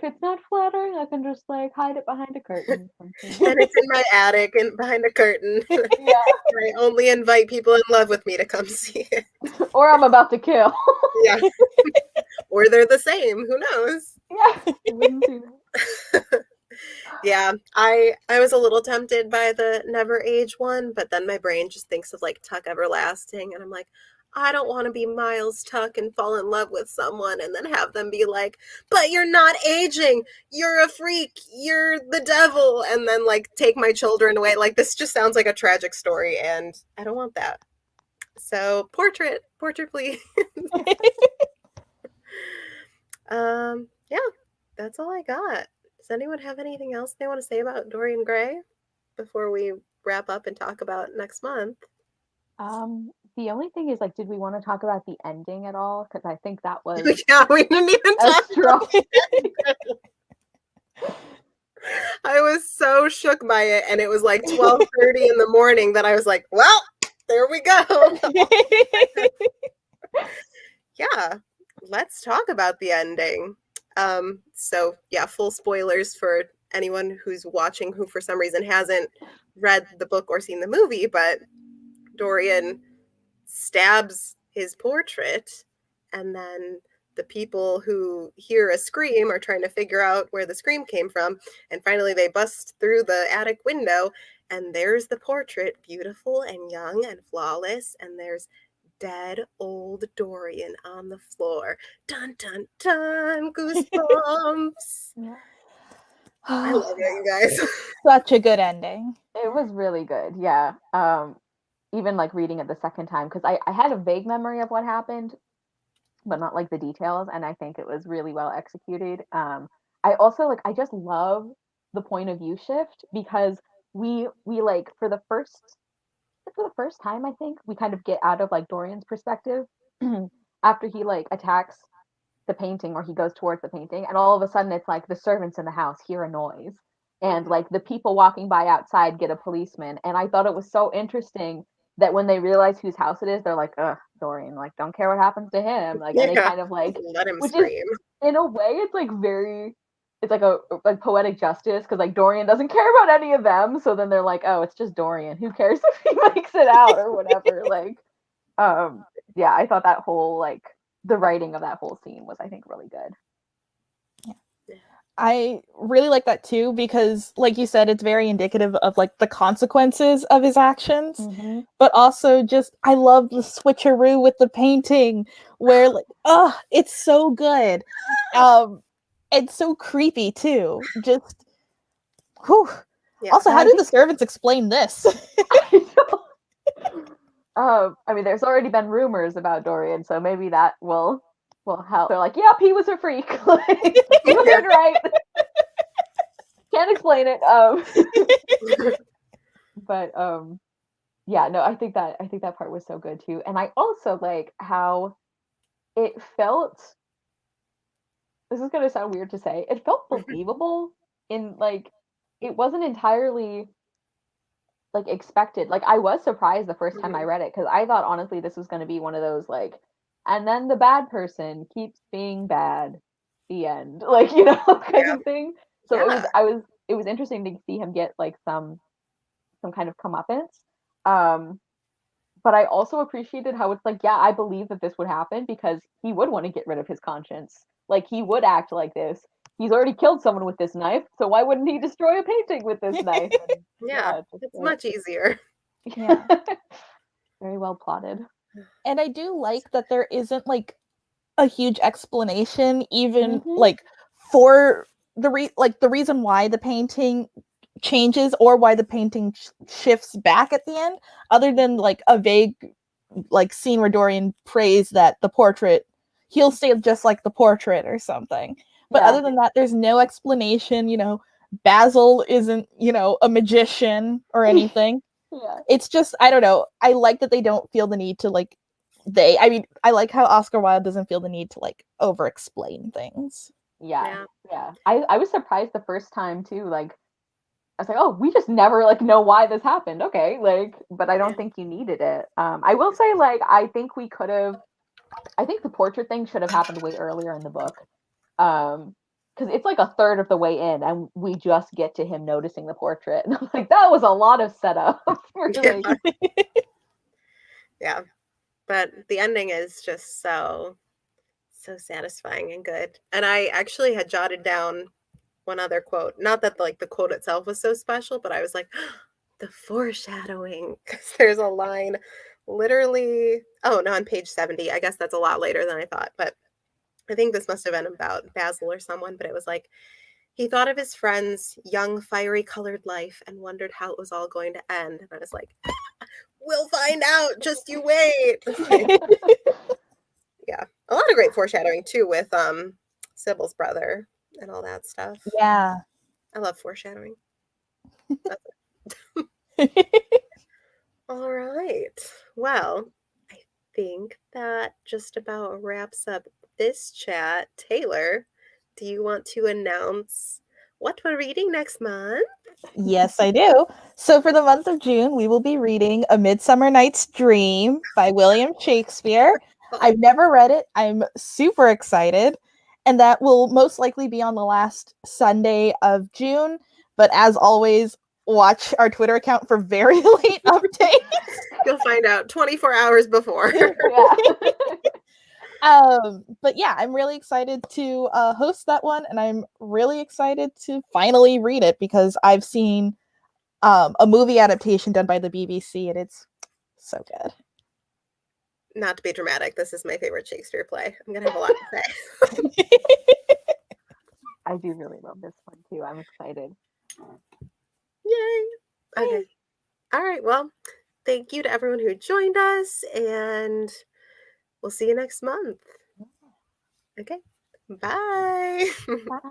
it's not flattering, I can just like hide it behind a curtain or something. And it's in my attic and behind a curtain. Yeah. I only invite people in love with me to come see it. Or I'm about to kill. Yeah. Or they're the same. Who knows? Yeah. I wouldn't do that. Yeah. I was a little tempted by the never age one, but then my brain just thinks of like Tuck Everlasting and I'm like, I don't want to be Miles Tuck and fall in love with someone and then have them be like, but you're not aging. You're a freak. You're the devil. And then like take my children away. Like this just sounds like a tragic story and I don't want that. So portrait, please. Yeah, that's all I got. Does anyone have anything else they want to say about Dorian Gray before we wrap up and talk about next month? The only thing is like, did we want to talk about the ending at all? Because I think that was Yeah, we didn't even a talk strong. I was so shook by it, and it was like 12:30 in the morning that I was like, well, there we go. Yeah, let's talk about the ending. So yeah, full spoilers for anyone who's watching who for some reason hasn't read the book or seen the movie, but Dorian stabs his portrait, and then the people who hear a scream are trying to figure out where the scream came from, and finally they bust through the attic window, and there's the portrait, beautiful and young and flawless, and there's dead old Dorian on the floor. Dun dun dun, goosebumps. Yeah. I love it, you guys. Such a good ending. It was really good. Yeah. Even like reading it the second time because I had a vague memory of what happened, but not like the details, and I think it was really well executed. I also like I just love the point of view shift because we like for the first for the first time, I think, we kind of get out of like Dorian's perspective after he like attacks the painting, or he goes towards the painting, and all of a sudden it's like the servants in the house hear a noise, and like the people walking by outside get a policeman. And I thought it was so interesting that when they realize whose house it is, they're like, ugh, Dorian, like, don't care what happens to him. Like, and they Yeah. kind of like, Let him which is, scream. in a way, it's like very, it's like a like poetic justice, because like Dorian doesn't care about any of them. So then they're like, oh, it's just Dorian. Who cares if he makes it out or whatever? Like, yeah, I thought that whole like the writing of that whole scene was, I think, really good. I really like that too, because like you said, it's very indicative of like the consequences of his actions. Mm-hmm. But also just I love the switcheroo with the painting where like it's so good. It's so creepy too. Just whew. Yeah. Also, how do the servants explain this? I mean, there's already been rumors about Dorian, so maybe that will help. They're like, yep, he was a freak. Like, you heard right. Can't explain it. But yeah, no, I think that part was so good too. And I also like how it felt, this is gonna sound weird to say, it felt believable in like, it wasn't entirely like expected. Like, I was surprised the first time I read it, because I thought honestly this was going to be one of those like, and then the bad person keeps being bad, the end, like, you know, kind of thing. So it was interesting to see him get like some kind of comeuppance. But I also appreciated how it's like, yeah, I believe that this would happen, because he would want to get rid of his conscience. Like, he would act like this. He's already killed someone with this knife, so why wouldn't he destroy a painting with this knife? And, yeah, it's much easier. Yeah. Very well plotted. And I do like that there isn't like a huge explanation, even like for the reason why the painting changes, or why the painting shifts back at the end, other than like a vague like scene where Dorian prays that the portrait, he'll stay just like the portrait or something. But other than that, there's no explanation. You know, Basil isn't, you know, a magician or anything. It's just, I don't know, I like that they don't feel the need to like, I mean, I like how Oscar Wilde doesn't feel the need to like over explain things. Yeah. I was surprised the first time too. Like, I was like, oh, we just never like know why this happened. Okay, like, but I don't think you needed it. I will say, like, I think the portrait thing should have happened way earlier in the book. Because it's like a third of the way in, and we just get to him noticing the portrait, and I'm like, that was a lot of setup. Yeah, but the ending is just so satisfying and good. And I actually had jotted down one other quote. Not that like the quote itself was so special, but I was like, the foreshadowing, because there's a line literally, on page 70. I guess that's a lot later than I thought, but I think this must have been about Basil or someone, but it was like, he thought of his friend's young, fiery colored life and wondered how it was all going to end. And I was like, we'll find out. Just you wait. Yeah. A lot of great foreshadowing too with Sybil's brother and all that stuff. Yeah. I love foreshadowing. All right. Well, I think that just about wraps up this chat. Taylor, do you want to announce what we're reading next month? Yes, I do. So for the month of June, we will be reading A Midsummer Night's Dream by William Shakespeare. I've never read it. I'm super excited. And that will most likely be on the last Sunday of June. But as always, watch our Twitter account for very late updates. You'll find out 24 hours before. But yeah, I'm really excited to host that one, and I'm really excited to finally read it, because I've seen a movie adaptation done by the BBC, and it's so good. Not to be dramatic, this is my favorite Shakespeare play. I'm gonna have a lot to say. I do really love this one too. I'm excited. Yay! Okay. All right. Well, thank you to everyone who joined us, and we'll see you next month. Okay. Bye. Bye.